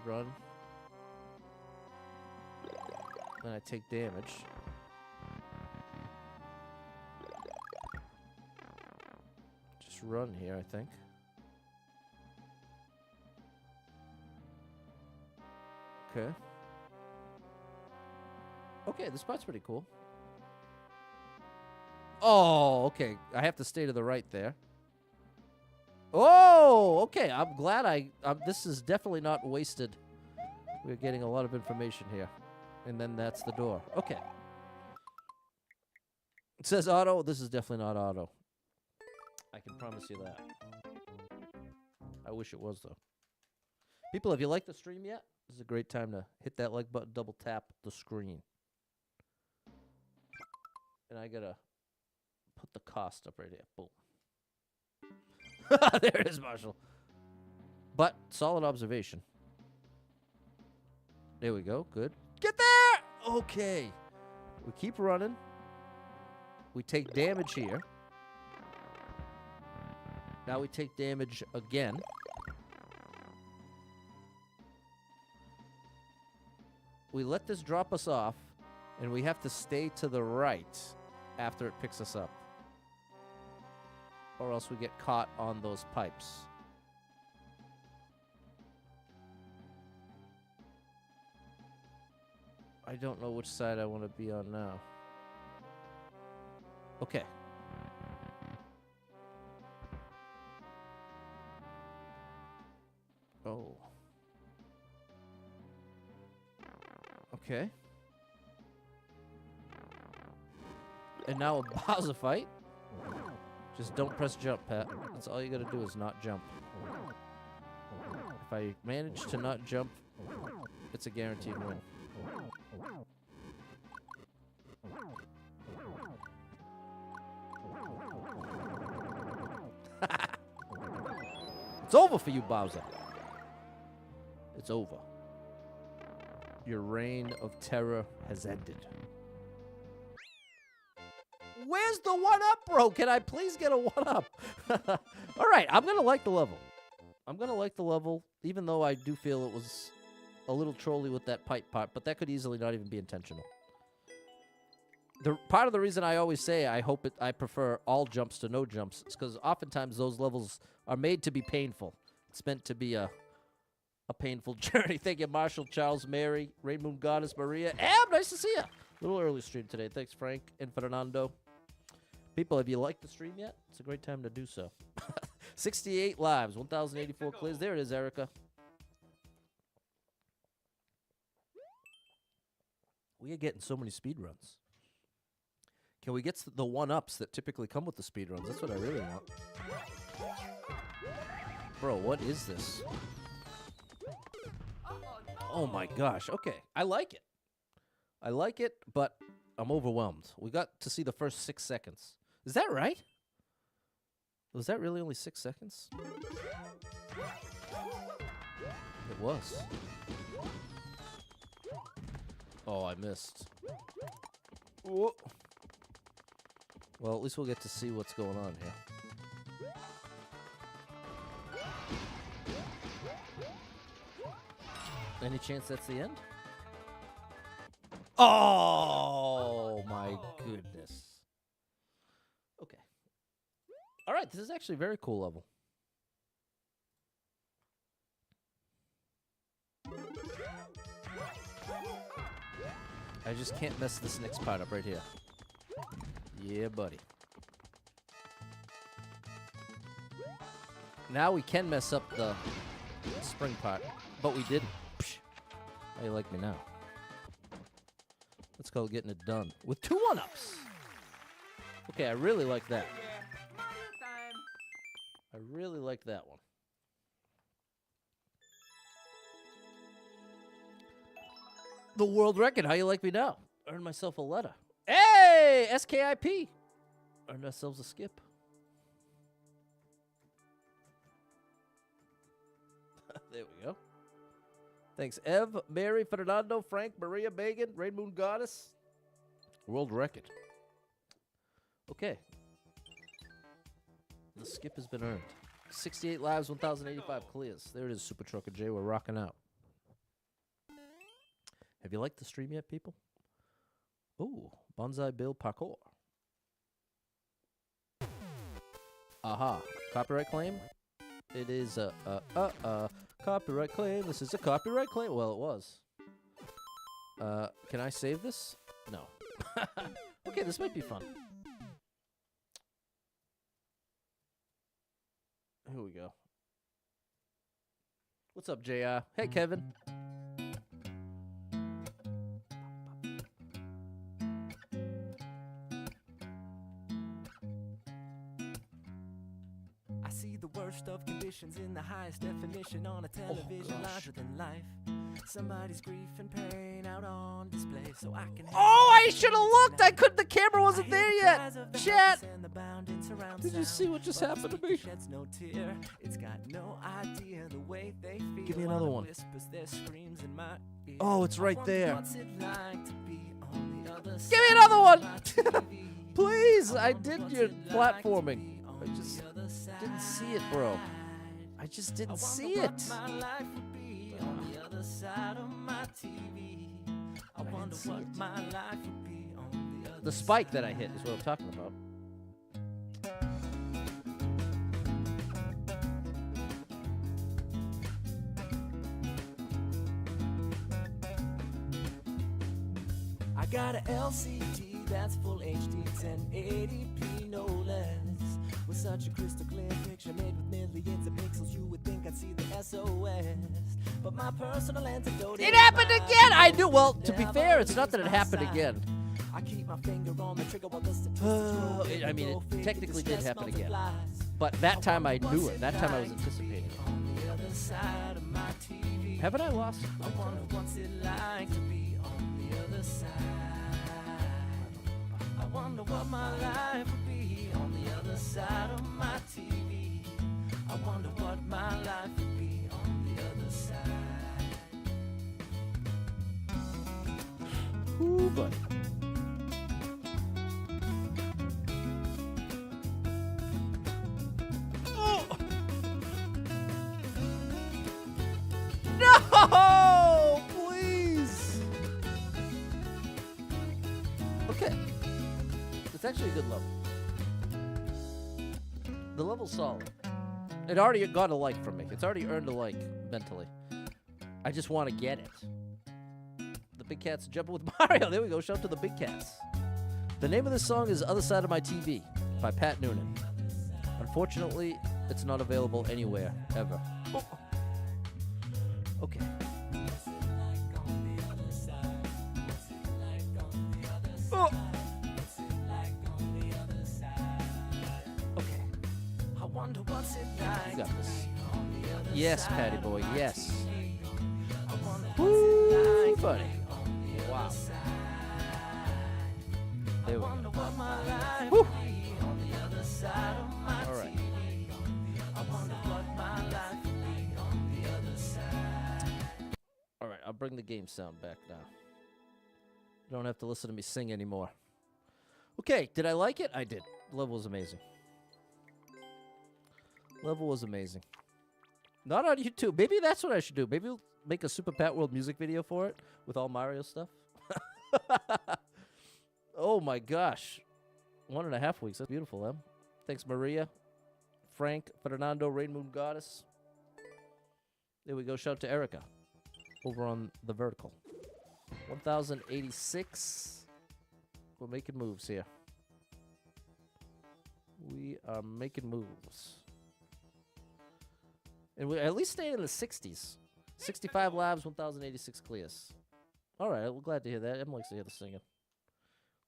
Run. Then I take damage. Just run here, I think. Okay. Okay, this spot's pretty cool. Oh, okay. I have to stay to the right there. Oh, okay. I'm glad this is definitely not wasted. We're getting a lot of information here. And then that's the door. Okay. It says auto. This is definitely not auto. I can promise you that. I wish it was, though. People, have you liked the stream yet? This is a great time to hit that like button, double tap the screen. And I gotta put the cost up right here. Boom. There it is, Marshall. But solid observation. There we go. Good. Get there! Okay. We keep running. We take damage here. Now we take damage again. We let this drop us off, and we have to stay to the right after it picks us up. Or else we get caught on those pipes. I don't know which side I want to be on now. Okay. Oh. Okay. And now a Bowser fight. Just don't press jump, Pat. That's all you gotta do is not jump. If I manage to not jump, it's a guaranteed win. It's over for you, Bowser. It's over. Your reign of terror has ended. Where's the one-up, bro? Can I please get a one-up? All right, I'm going to like the level. I'm going to like the level, even though I do feel it was a little trolly with that pipe part, but that could easily not even be intentional. Part of the reason I always say I prefer all jumps to no jumps is because oftentimes those levels are made to be painful. It's meant to be a painful journey. Thank you, Marshall, Charles, Mary, Rain Moon Goddess, Maria. Ab, nice to see you. A little early stream today. Thanks, Frank and Fernando. People, have you liked the stream yet? It's a great time to do so. 68 lives, 1,084 clears. There it is, Erica. We are getting so many speed runs. Can we get the one-ups that typically come with the speed runs? That's what I really want. Bro, what is this? Oh my gosh. Okay. I like it. I like it, but I'm overwhelmed. We got to see the first 6 seconds. Is that right? Was that really only 6 seconds? It was. Oh, I missed. Whoa. Well, at least we'll get to see what's going on here. Any chance that's the end? Oh, my goodness. Okay. All right, this is actually a very cool level. I just can't mess this next part up right here. Yeah, buddy. Now we can mess up the spring part, but we didn't. Psh. How you like me now? Let's call it getting it done with 2 1-ups. Okay, I really like that. Yeah, Mario time. I really like that one. The world record. How you like me now? Earned myself a letter. Hey, SKIP. Earned ourselves a skip. There we go. Thanks, Ev, Mary, Fernando, Frank, Maria, Megan, Rain Moon Goddess. World record. Okay. The skip has been earned. 68 lives, 1,085 clears. There it is, Super Trucker J. We're rocking out. Have you liked the stream yet, people? Ooh, Bonsai Bill Parkour. Aha. Copyright claim? It is a copyright claim. This is a copyright claim. Well, it was. Can I save this? No. Okay, this might be fun. Here we go. What's up, JR? Hey, Kevin. I see the worst of conditions in the highest definition on a television larger than life. Somebody's grief and pain out on display, so I can. Oh, I should have looked. I couldn't. The camera wasn't there yet. Chat. Did you see what just happened to me? No tear. It's got no idea the way they feel. Give me another one. Their screams in my ear. Oh, it's right there. What's it like to be on the other Give me another one. Please. I did your platforming. I just didn't see it, bro. I just didn't see it. My life would be on the other side of my TV. I wonder what my life would be on the other The spike that I hit is what I'm talking about. I got a LCD that's full HD 1080p no less. With such a crystal clear picture made with millions of pixels, you would think I'd see the SOS. But my personal antidote. It happened again. I knew. Well, to be fair, it's not that it happened again. I keep my finger on the trigger while the statistics I mean, it technically did happen again. But that time I knew it. That time I was anticipating it. On the other side of my TV. Haven't I lost? I wonder what's it like to be on the other side. I wonder what my life would be on the other side of my TV. I wonder what my life would be on the other side. Ooh, buddy. No! Please! Okay. It's actually a good level. The level's solid. It already got a like from me. It's already earned a like mentally. I just want to get it. The Big Cats jumping with Mario. There we go. Shout out to the Big Cats. The name of this song is Other Side of My TV by Pat Noonan. Unfortunately, it's not available anywhere, ever. Oh. Okay. Oh. Okay. I wonder what's it like. You got this. On the other Yes, side Patty of boy. my Yes. TV. I wonder what's Woo, it like buddy. on the Wow. other side. There we I go. wonder what my life Woo. would be on the other side of my All right. TV. I wonder what my life would be on the other side. All right, I'll bring the game sound back now. You don't have to listen to me sing anymore. Okay, did I like it? I did. Level was amazing. Level was amazing. Not on YouTube. Maybe that's what I should do. Maybe we'll make a Super Pat World music video for it with all Mario stuff. Oh my gosh. 1.5 weeks. That's beautiful, Em. Thanks, Maria, Frank, Fernando, Rain Moon Goddess. There we go. Shout out to Erica over on the vertical. 1,086. We're making moves here. We are making moves. And we're at least staying in the 60s. 65 lives, 1,086 clears. All right, we're glad to hear that. Em likes to hear the singing.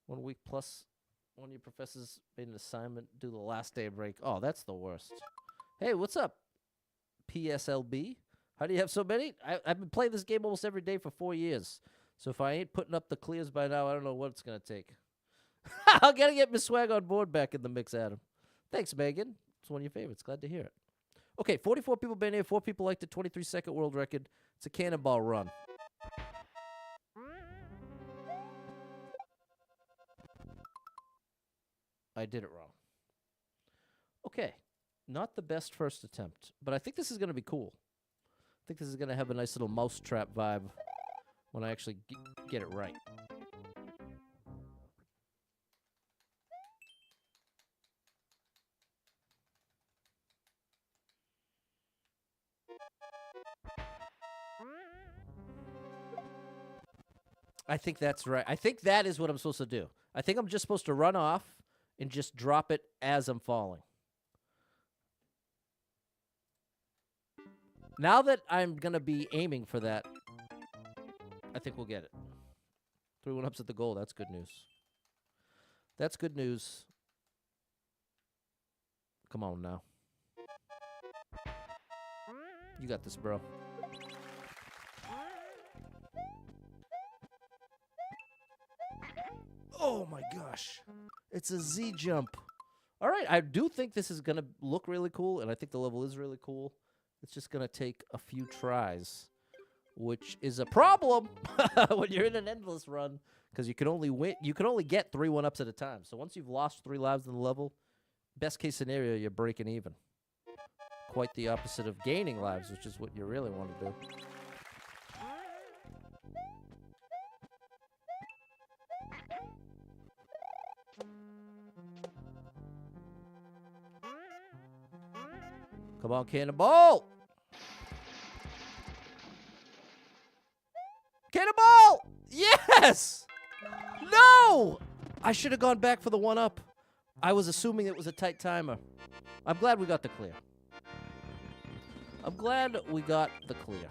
1 week plus one of your professors made an assignment due the last day of break. Oh, that's the worst. Hey, what's up, PSLB? How do you have so many? I've been playing this game almost every day for 4 years. So if I ain't putting up the clears by now, I don't know what it's going to take. I got to get Miss Swag on board back in the mix, Adam. Thanks, Megan. It's one of your favorites. Glad to hear it. Okay, 44 people been here. 4 people liked the 23-second world record. It's a cannonball run. I did it wrong. Okay, not the best first attempt, but I think this is going to be cool. I think this is going to have a nice little mousetrap vibe when I actually get it right. I think that's right. I think that is what I'm supposed to do. I think I'm just supposed to run off and just drop it as I'm falling. Now that I'm going to be aiming for that, I think we'll get it. 3 1-ups at the goal. That's good news. That's good news. Come on now. You got this, bro. Oh my gosh. It's a Z jump. All right, I do think this is going to look really cool, and I think the level is really cool. It's just going to take a few tries, which is a problem when you're in an endless run, because you can only get 3 1-ups at a time. So once you've lost 3 lives in the level, best case scenario, you're breaking even. Quite the opposite of gaining lives, which is what you really want to do. Come on, Cannonball! Cannonball! Yes! No! I should have gone back for the 1-up. I was assuming it was a tight timer. I'm glad we got the clear. I'm glad we got the clear.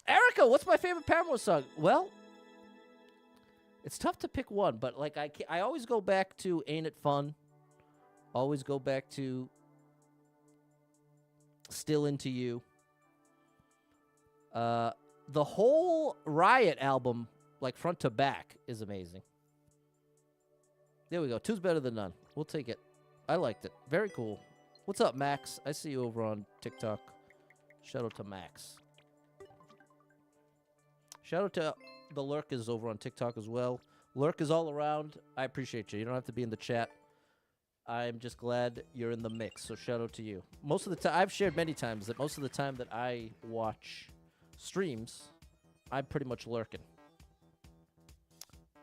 Erica, what's my favorite Paramore song? Well, it's tough to pick one, but like I always go back to Ain't It Fun. Always go back to Still Into You. The whole Riot album, like front to back, is amazing. There we go. 2's better than none. We'll take it. I liked it. Very cool. What's up, Max? I see you over on TikTok. Shout out to Max. Shout out to the lurkers over on TikTok as well. Lurkers all around. I appreciate you. You don't have to be in the chat. I'm just glad you're in the mix, so shout out to you. Most of the time, I've shared many times that most of the time that I watch streams, I'm pretty much lurking.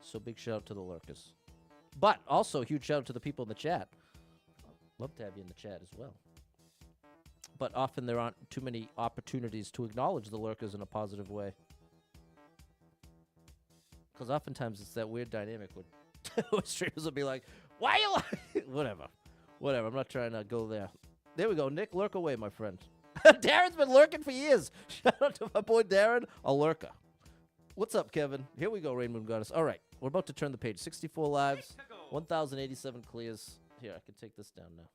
So big shout out to the lurkers. But also, huge shout out to the people in the chat. Love to have you in the chat as well. But often there aren't too many opportunities to acknowledge the lurkers in a positive way. Because oftentimes it's that weird dynamic where streamers will be like, why you whatever. I'm not trying to go there. There we go. Nick, lurk away, my friend. Darren's been lurking for years. Shout out to my boy Darren, a lurker. What's up, Kevin? Here we go, Rain Moon Goddess. All right, we're about to turn the page. 64 lives, 1,087 clears. Here, I can take this down now.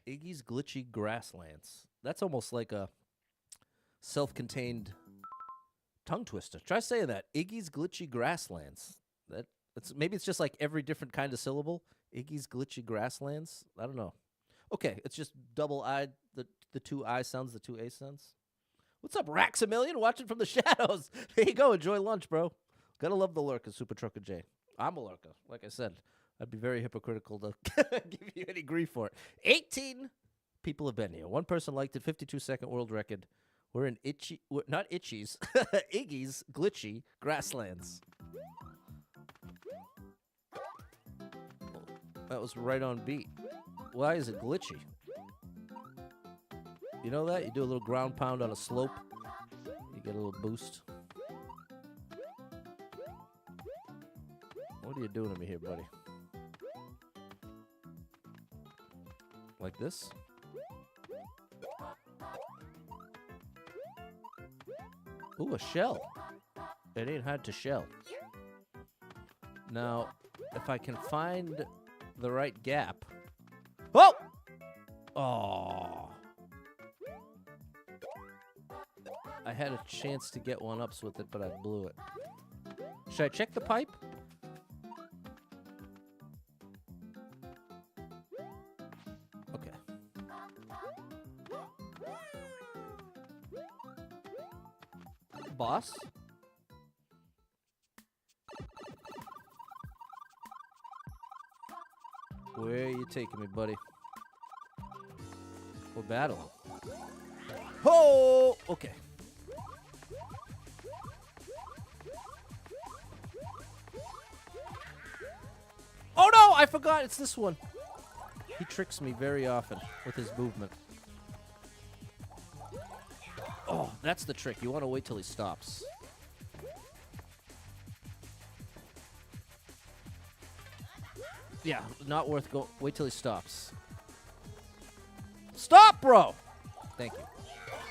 Iggy's Glitchy Grasslands. That's almost like a self-contained tongue twister. Try saying that. Iggy's Glitchy Grasslands. Maybe it's just like every different kind of syllable. Iggy's Glitchy Grasslands. I don't know. Okay, it's just double I, the 2 I sounds, the 2 A sounds. What's up, Raxamillion? Watching from the shadows. There you go. Enjoy lunch, bro. Gotta love the lurker, Super Trucker J. I'm a lurker. Like I said, I'd be very hypocritical to give you any grief for it. 18 people have been here. 1 person liked it. 52-second world record. We're in not Itchy's, Iggy's Glitchy Grasslands. That was right on beat. Why is it glitchy? You know that? You do a little ground pound on a slope, you get a little boost. What are you doing to me here, buddy? Like this? Ooh, a shell. It ain't hard to shell. Now, if I can find the right gap. Oh! Oh. I had a chance to get one-ups with it, but I blew it. Should I check the pipe? Okay. Boss? Where are you taking me, buddy? We're battling. Oh! Okay. Oh no! I forgot it's this one. He tricks me very often with his movement. Oh, that's the trick. You want to wait till he stops. Yeah, not worth go. Wait till he stops. Stop, bro! Thank you.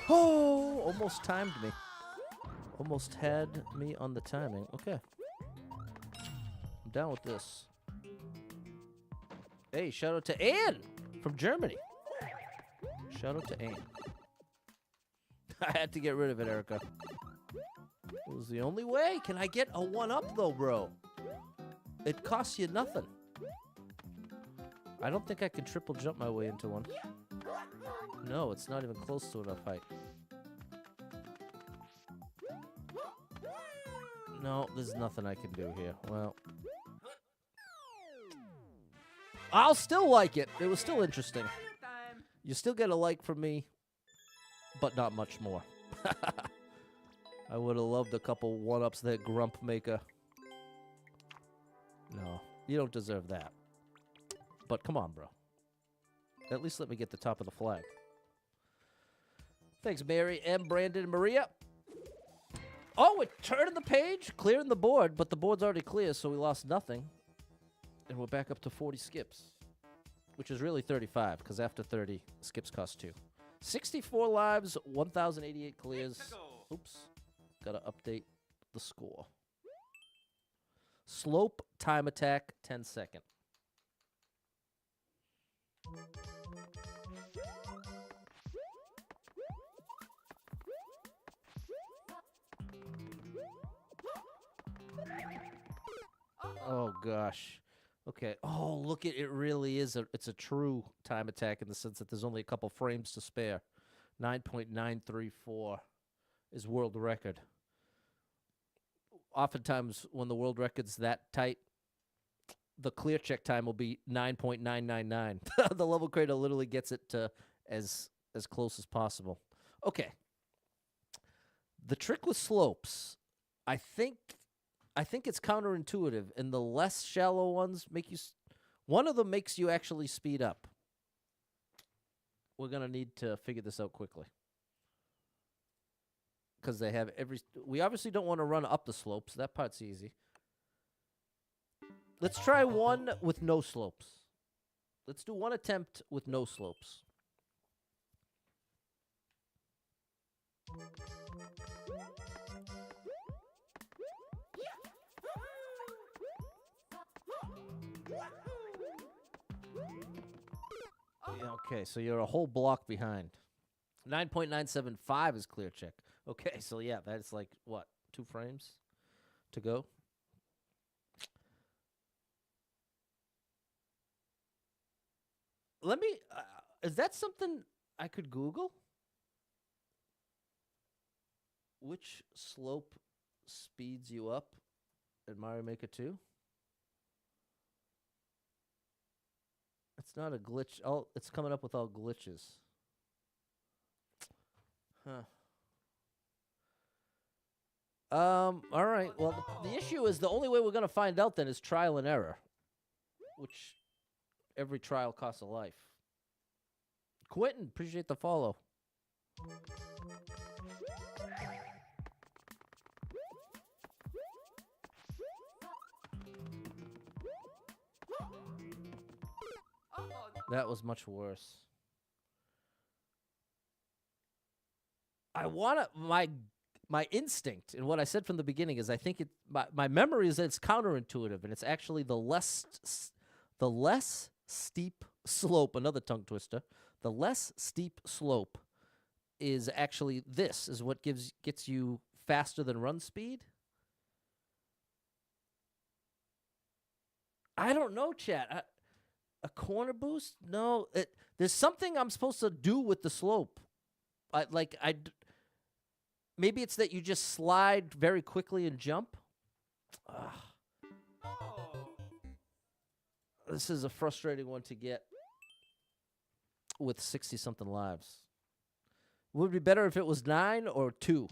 Oh, almost timed me. Almost had me on the timing. Okay. I'm down with this. Hey, shout out to Anne from Germany. Shout out to Anne. I had to get rid of it, Erica. It was the only way. Can I get a one-up, though, bro? It costs you nothing. I don't think I can triple jump my way into one. No, it's not even close to enough height. No, there's nothing I can do here. Well, I'll still like it. It was still interesting. Mario time. You still get a like from me, but not much more. I would have loved a couple one-ups that Grump Maker. No, you don't deserve that. But come on, bro. At least let me get the top of the flag. Thanks, Mary, M, Brandon, and Maria. Oh, we're turning the page, clearing the board, but the board's already clear, so we lost nothing. And we're back up to 40 skips, which is really 35, because after 30, skips cost 2. 64 lives, 1,088 clears. Oops. Gotta update the score. Slope, time attack, 10 second. Oh gosh. Okay. Oh, look it really is it's a true time attack in the sense that there's only a couple frames to spare. 9.934 is world record. Oftentimes when the world record's that tight, the clear check time will be 9.999. The level creator literally gets it to as close as possible. Okay. The trick with slopes, I think it's counterintuitive, and the less shallow ones make you one of them makes you actually speed up. We're going to need to figure this out quickly. Cuz they have we obviously don't want to run up the slopes. That part's easy. Let's try one with no slopes. Let's do one attempt with no slopes. Yeah, okay, so you're a whole block behind. 9.975 is clear check. Okay, so yeah, that's like, what, 2 frames to go? Let me, is that something I could Google? Which slope speeds you up in Mario Maker 2? It's not a glitch. Oh, it's coming up with all glitches. Huh. All right. Well, the issue is the only way we're going to find out then is trial and error, which every trial costs a life. Quentin, appreciate the follow. That was much worse. I want to my instinct and what I said from the beginning is I think my memory is that it's counterintuitive and it's actually the less steep slope, another tongue twister. The less steep slope is actually this is what gets you faster than run speed. I don't know, chat. A corner boost? No, there's something I'm supposed to do with the slope. Maybe it's that you just slide very quickly and jump. This is a frustrating one to get with 60-something lives. Would it be better if it was 9 or 2?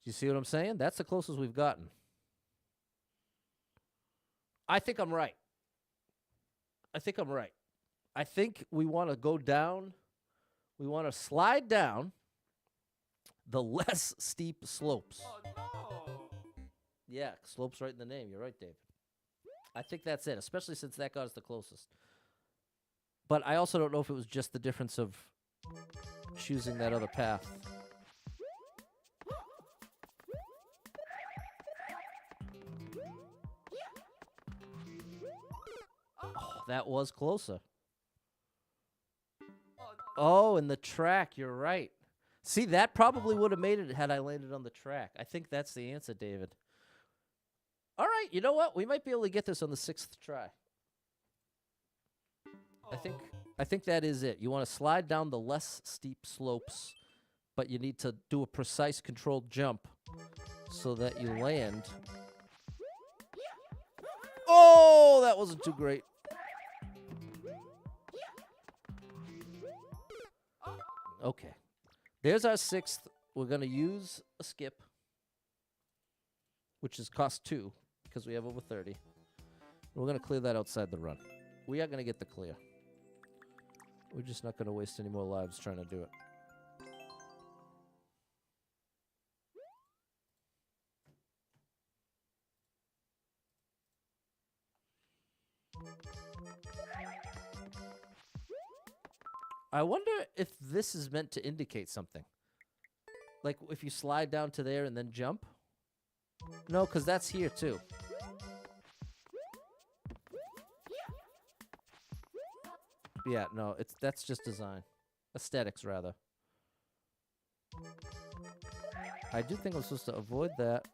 You see what I'm saying? That's the closest we've gotten. I think I'm right. I think we want to go down. We want to slide down the less steep slopes. Oh no! Yeah, slopes right in the name. You're right, David. I think that's it, especially since that got us the closest. But I also don't know if it was just the difference of choosing that other path. Oh, that was closer. Oh, and the track, you're right. See, that probably would have made it had I landed on the track. I think that's the answer, David. All right, you know what? We might be able to get this on the 6th try. I think that is it. You want to slide down the less steep slopes, but you need to do a precise controlled jump so that you land. Oh, that wasn't too great. Okay. There's our 6th. We're going to use a skip, which is cost 2 because we have over 30. We're going to clear that outside the run. We are going to get the clear. We're just not going to waste any more lives trying to do it. I wonder if this is meant to indicate something. Like if you slide down to there and then jump? No, because that's here too. Yeah, no, that's just design. Aesthetics, rather. I do think I'm supposed to avoid that.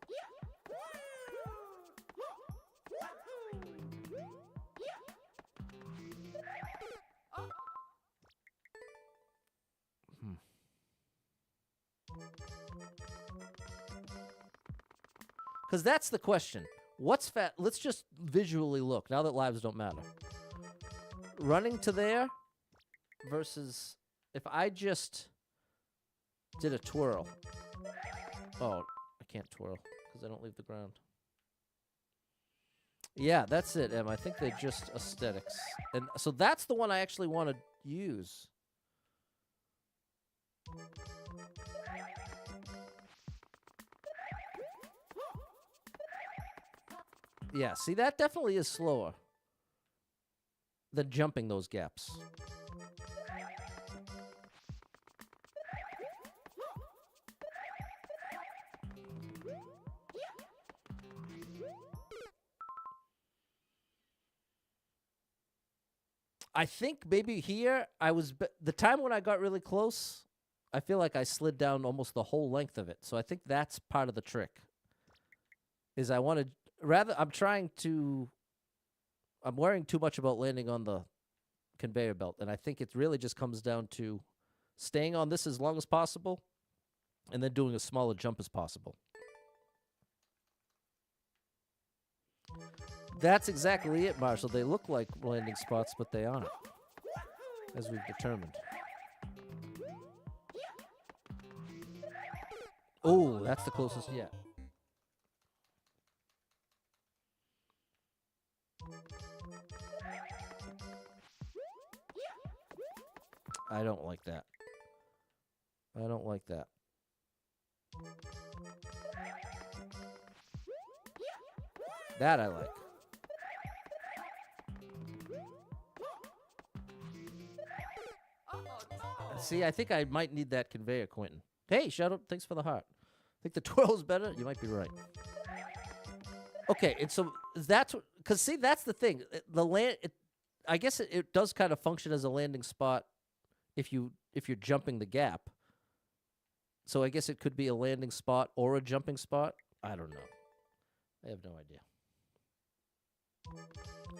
Because that's the question. What's fat? Let's just visually look, now that lives don't matter. Running to there versus if I just did a twirl. Oh, I can't twirl because I don't leave the ground. Yeah, that's it, Em. I think they're just aesthetics. And so that's the one I actually want to use. Yeah, see, that definitely is slower than jumping those gaps. I think maybe here the time when I got really close, I feel like I slid down almost the whole length of it. So I think that's part of the trick. Is I'm worrying too much about landing on the conveyor belt, and I think it really just comes down to staying on this as long as possible and then doing a smaller jump as possible. That's exactly it, Marshall. They look like landing spots, but they aren't, as we've determined. Oh, that's the closest yet. I don't like that. I don't like that. That I like. See, I think I might need that conveyor, Quentin. Hey, Shadow, thanks for the heart. Think the twirl's better? You might be right. Okay, and so that's because see, that's the thing. I guess it does kind of function as a landing spot if you're jumping the gap. So I guess it could be a landing spot or a jumping spot. I don't know. I have no idea.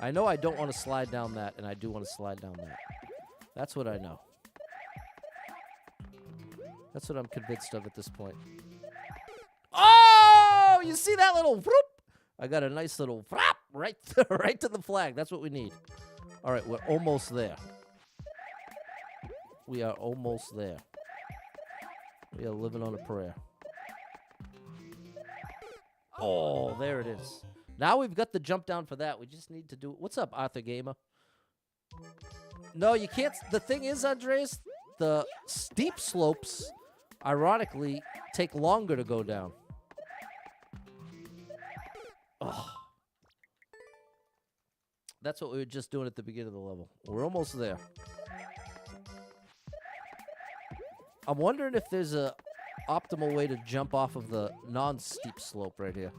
I know I don't want to slide down that, and I do want to slide down that. That's what I know. That's what I'm convinced of at this point. Oh, you see that little whoop? I got a nice little flap right to the flag. That's what we need. All right, we're almost there. We are almost there. We are living on a prayer. Oh, there it is. Now we've got the jump down for that. We just need to do... What's up, Arthur Gamer? No, you can't... The thing is, Andres, the steep slopes, ironically, take longer to go down. Oh. That's what we were just doing at the beginning of the level. We're almost there. I'm wondering if there's a optimal way to jump off of the non-steep slope right here.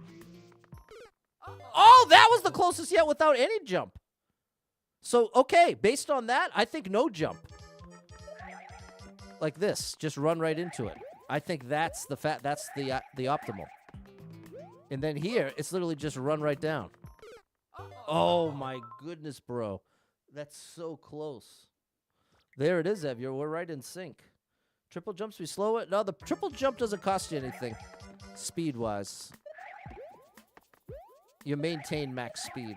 Oh, that was the closest yet without any jump. So, okay, based on that, I think no jump. Like this, just run right into it. I think that's the optimal. And then here, it's literally just run right down. Oh my goodness, bro. That's so close. There it is, Evia. We're right in sync. Triple jumps, we slow it? No, the triple jump doesn't cost you anything, speed-wise. You maintain max speed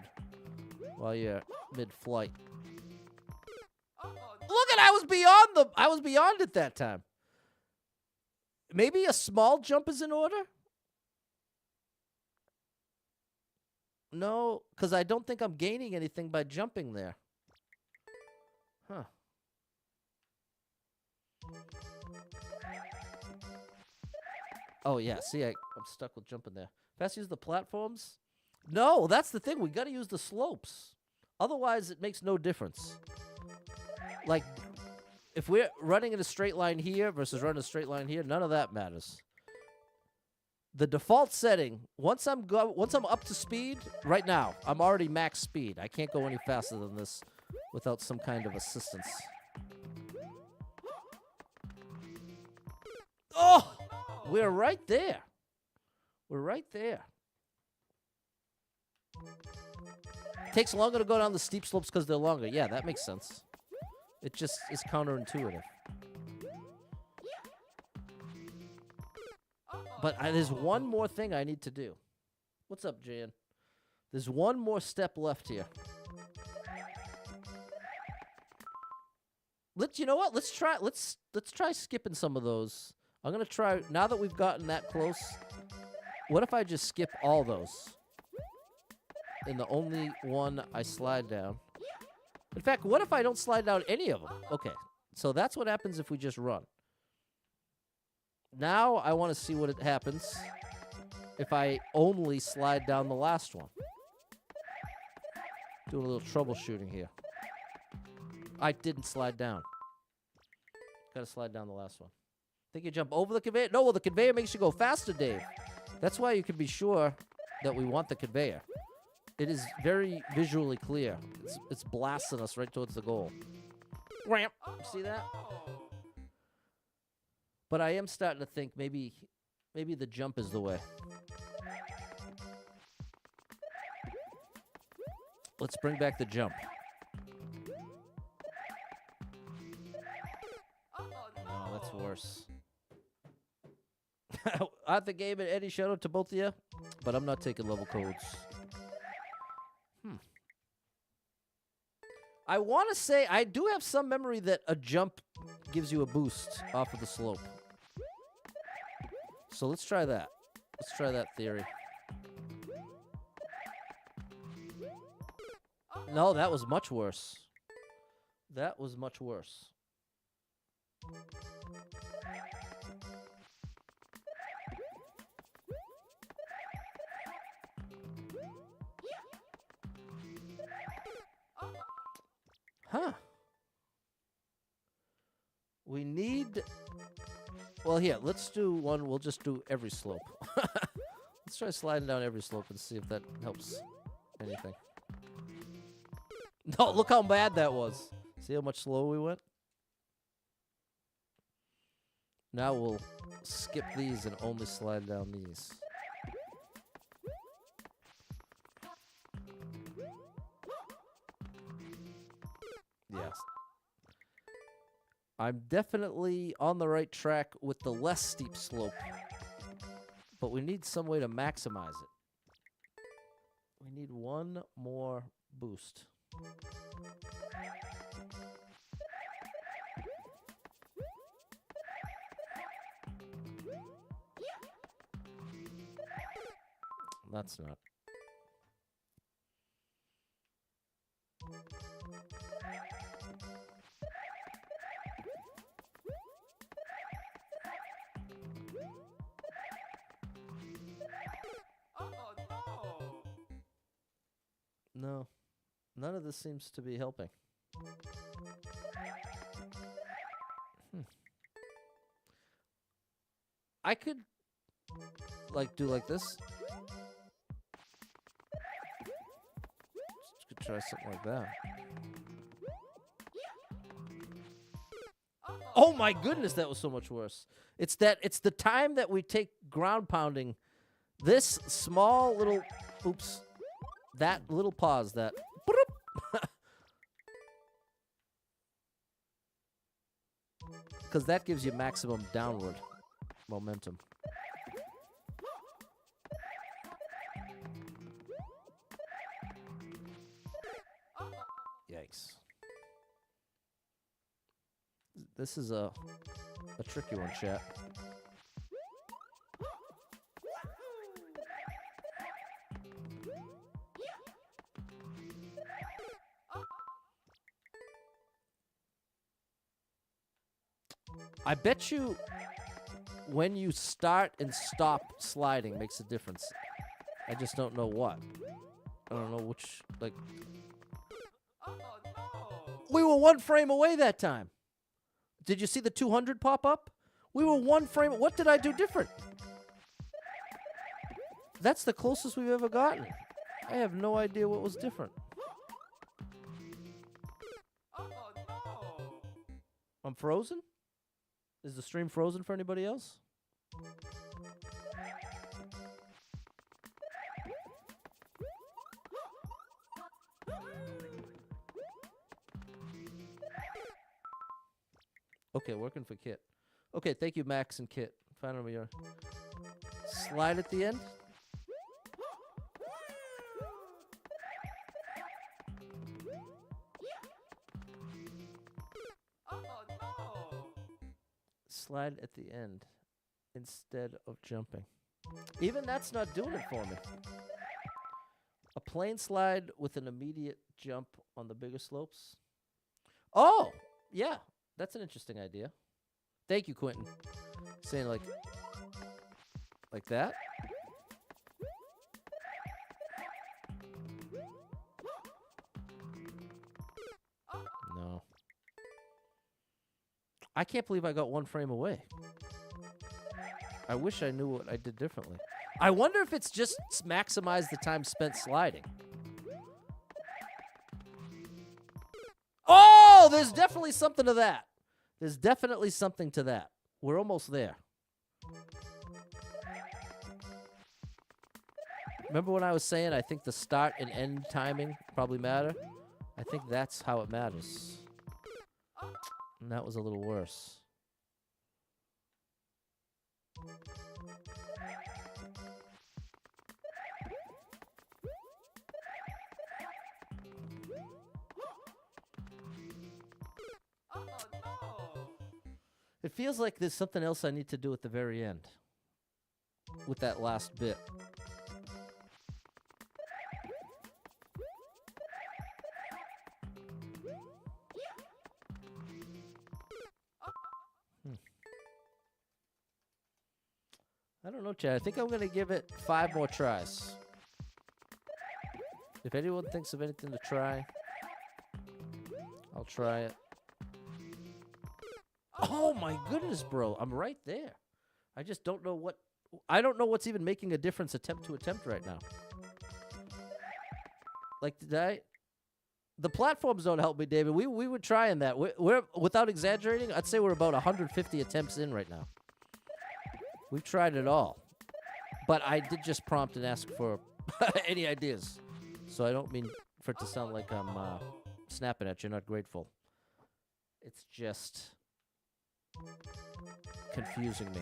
while you're mid-flight. Look at, I was beyond it that time. Maybe a small jump is in order? No, because I don't think I'm gaining anything by jumping there. Huh. Oh, yeah. See, I'm stuck with jumping there. Best use the platforms? No, that's the thing. We got to use the slopes. Otherwise, it makes no difference. Like, if we're running in a straight line here versus running a straight line here, none of that matters. The default setting, once I'm up to speed, right now, I'm already max speed. I can't go any faster than this without some kind of assistance. Oh! We're right there. We're right there. Takes longer to go down the steep slopes because they're longer. Yeah, that makes sense. It just is counterintuitive. But there's one more thing I need to do. What's up, Jan? There's one more step left here. You know what? Let's try skipping some of those. I'm gonna try, now that we've gotten that close, what if I just skip all those? And the only one I slide down. In fact, what if I don't slide down any of them? Okay, so that's what happens if we just run. Now I want to see what happens if I only slide down the last one. Doing a little troubleshooting here. I didn't slide down. Gotta slide down the last one. Think you jump over the conveyor? No, well, the conveyor makes you go faster, Dave. That's why you can be sure that we want the conveyor. It is very visually clear. It's blasting us right towards the goal. Ramp. See that? But I am starting to think maybe the jump is the way. Let's bring back the jump. Oh, that's worse. At the game and Eddie, shout out to both of you, but I'm not taking level codes. I want to say I do have some memory that a jump gives you a boost off of the slope. So let's try that. Let's try that theory. No, that was much worse. That was much worse. Huh. We need... Well, here, let's do one. We'll just do every slope. Let's try sliding down every slope and see if that helps anything. No, look how bad that was. See how much slower we went? Now we'll skip these and only slide down these. Yes. I'm definitely on the right track with the less steep slope. But we need some way to maximize it. We need one more boost. That's not. No. None of this seems to be helping. I could, like, do like this. Could try something like that. Oh my goodness, that was so much worse. It's the time that we take ground pounding. This small little, oops, that little pause, that. Because that gives you maximum downward momentum. Yikes. This is a tricky one, chat. I bet you when you start and stop sliding makes a difference. I just don't know what. I don't know which, like... We were one frame away that time. Did you see the 200 pop up? We were one frame. What did I do different? That's the closest we've ever gotten. I have no idea what was different. I'm frozen? Is the stream frozen for anybody else? Okay, working for Kit. Okay, thank you, Max and Kit. Finally, your slide at the end. Slide at the end instead of jumping. Even that's not doing it for me. A plain slide with an immediate jump on the bigger slopes. Oh, yeah. That's an interesting idea. Thank you, Quentin. Saying like that. No. I can't believe I got one frame away. I wish I knew what I did differently. I wonder if it's just maximize the time spent sliding. Oh, there's definitely something to that. There's definitely something to that. We're almost there. Remember when I was saying I think the start and end timing probably matter? I think that's how it matters. And that was a little worse. It feels like there's something else I need to do at the very end. With that last bit. I don't know, Chad. I think I'm going to give it 5 more tries. If anyone thinks of anything to try, I'll try it. Oh my goodness, bro. I'm right there. I just don't know what... I don't know what's even making a difference attempt to attempt right now. Like, did I... The platforms don't help me, David. We were trying that. We're without exaggerating, I'd say we're about 150 attempts in right now. We've tried it all. But I did just prompt and ask for any ideas. So I don't mean for it to sound like I'm snapping at you, not grateful. It's just confusing me.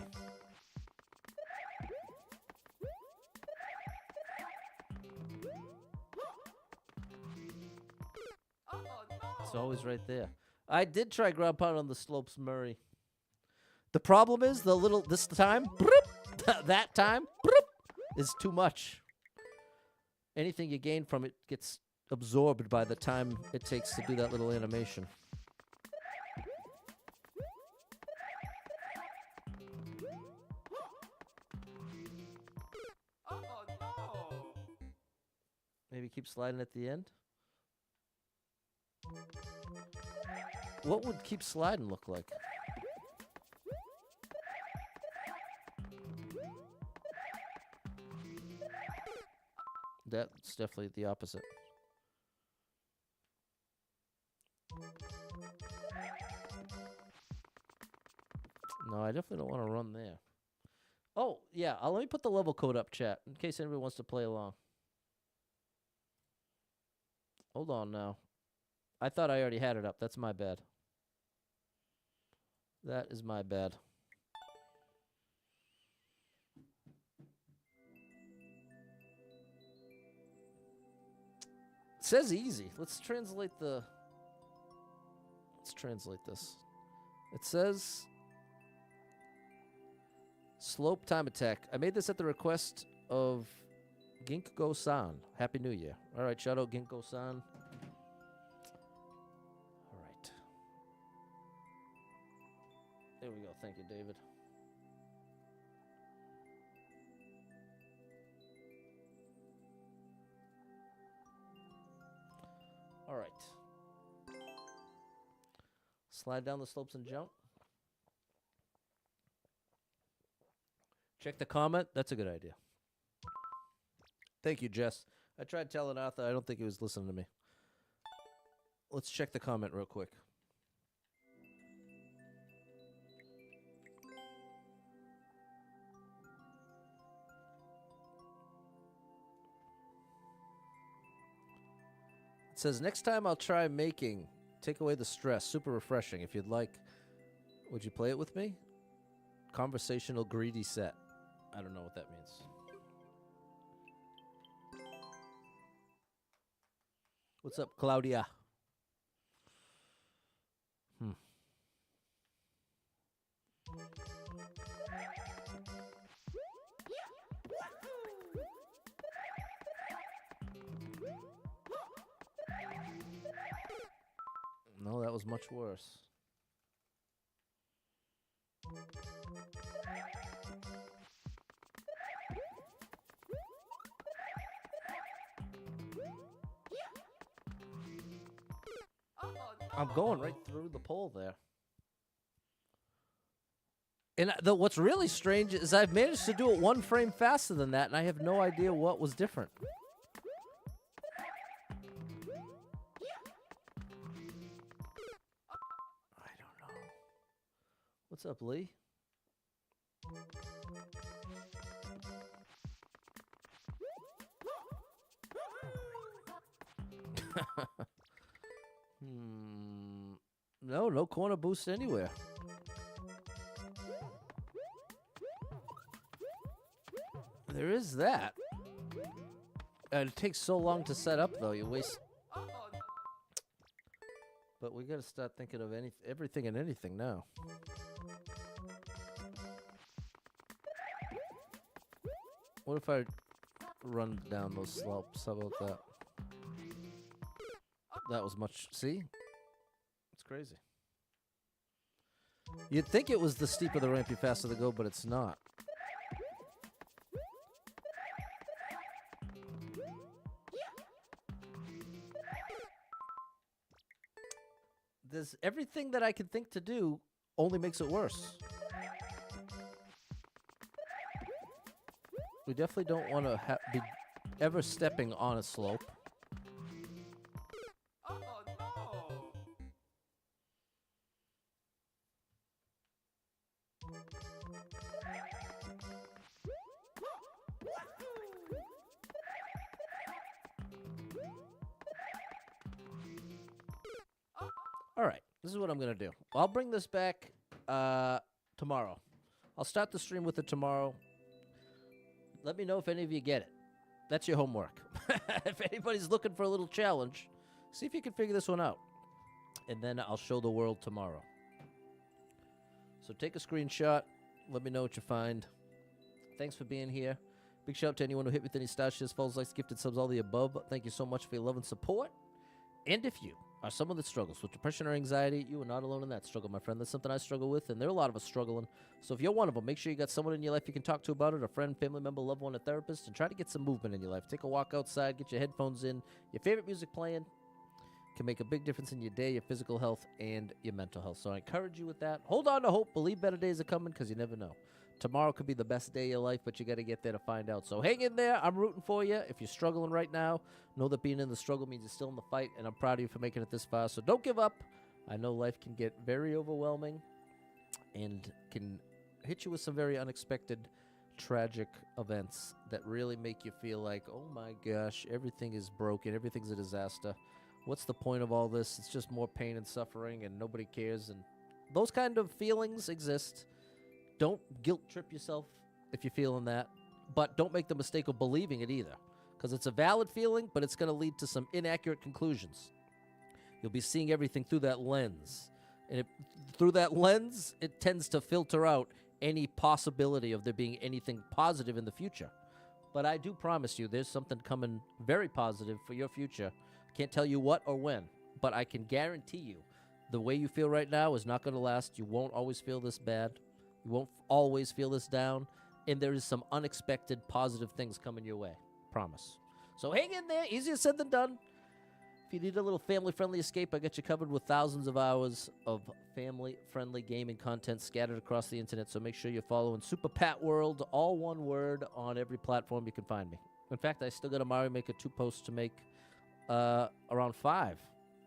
It's always right there. I did try ground pound on the slopes, Murray. The problem is the little this time, that time is too much. Anything you gain from it gets absorbed by the time it takes to do that little animation. Oh no! Maybe keep sliding at the end. What would keep sliding look like? That's definitely the opposite. No, I definitely don't want to run there. Oh, yeah. Let me put the level code up, chat, in case anybody wants to play along. Hold on now. I thought I already had it up. That's my bad. That is my bad. It says easy. Let's translate this. It says slope time attack. I made this at the request of Ginkgo-san. Happy New Year. All right, shout out Ginkgo-san. All right. There we go. Thank you, David. All right. Slide down the slopes and jump. Check the comment. That's a good idea. Thank you, Jess. I tried telling Arthur. I don't think he was listening to me. Let's check the comment real quick. It says, next time I'll try making Take Away the Stress. Super refreshing. If you'd like, would you play it with me? Conversational greedy set. I don't know what that means. What's up, Claudia? No, that was much worse. I'm going right through the pole there. And what's really strange is I've managed to do it one frame faster than that, and I have no idea what was different. I don't know. What's up, Lee? No corner boost anywhere. There is that. It takes so long to set up, though. You waste. But we gotta start thinking of everything and anything now. What if I run down those slopes? How about that? That was much. See? It's crazy. You'd think it was the steeper the ramp, the faster the go, but it's not. there's everything that I can think to do only makes it worse. We definitely don't want to be ever stepping on a slope. Oh no! All right, this is what I'm going to do. I'll bring this back tomorrow. I'll start the stream with it tomorrow. Let me know if any of you get it. That's your homework. If anybody's looking for a little challenge, see if you can figure this one out. And then I'll show the world tomorrow. So take a screenshot. Let me know what you find. Thanks for being here. Big shout out to anyone who hit me with any stars, shares, follows, likes, gifted subs, all the above. Thank you so much for your love and support. And if you are someone that struggles with depression or anxiety, you are not alone in that struggle, my friend. That's something I struggle with, and there are a lot of us struggling. So if you're one of them, make sure you got someone in your life you can talk to about it, a friend, family member, loved one, a therapist, and try to get some movement in your life. Take a walk outside, get your headphones in, your favorite music playing. Can make a big difference in your day, your physical health, and your mental health. So I encourage you with that. Hold on to hope. Believe better days are coming, because you never know. Tomorrow could be the best day of your life, but you got to get there to find out. So hang in there. I'm rooting for you. If you're struggling right now, know that being in the struggle means you're still in the fight, and I'm proud of you for making it this far. So don't give up. I know life can get very overwhelming and can hit you with some very unexpected, tragic events that really make you feel like, oh my gosh, everything is broken. Everything's a disaster. What's the point of all this? It's just more pain and suffering, and nobody cares. And those kind of feelings exist. Don't guilt trip yourself if you're feeling that, but don't make the mistake of believing it either, because it's a valid feeling, but it's going to lead to some inaccurate conclusions. You'll be seeing everything through that lens, and through that lens, it tends to filter out any possibility of there being anything positive in the future. But I do promise you there's something coming very positive for your future. Can't tell you what or when, but I can guarantee you the way you feel right now is not going to last. You won't always feel this bad. You won't always feel this down, and there is some unexpected positive things coming your way. Promise. So hang in there. Easier said than done. If you need a little family-friendly escape, I got you covered with thousands of hours of family-friendly gaming content scattered across the internet, so make sure you're following Super Pat World, all one word, on every platform you can find me. In fact, I still got a Mario Maker 2 post to make around 5.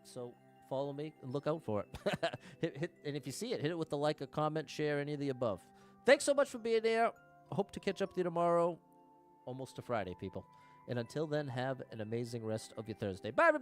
So follow me and look out for it. And if you see it, hit it with the like, a comment, share, any of the above. Thanks so much for being there. Hope to catch up with you tomorrow. Almost to Friday, people. And until then, have an amazing rest of your Thursday. Bye, everybody.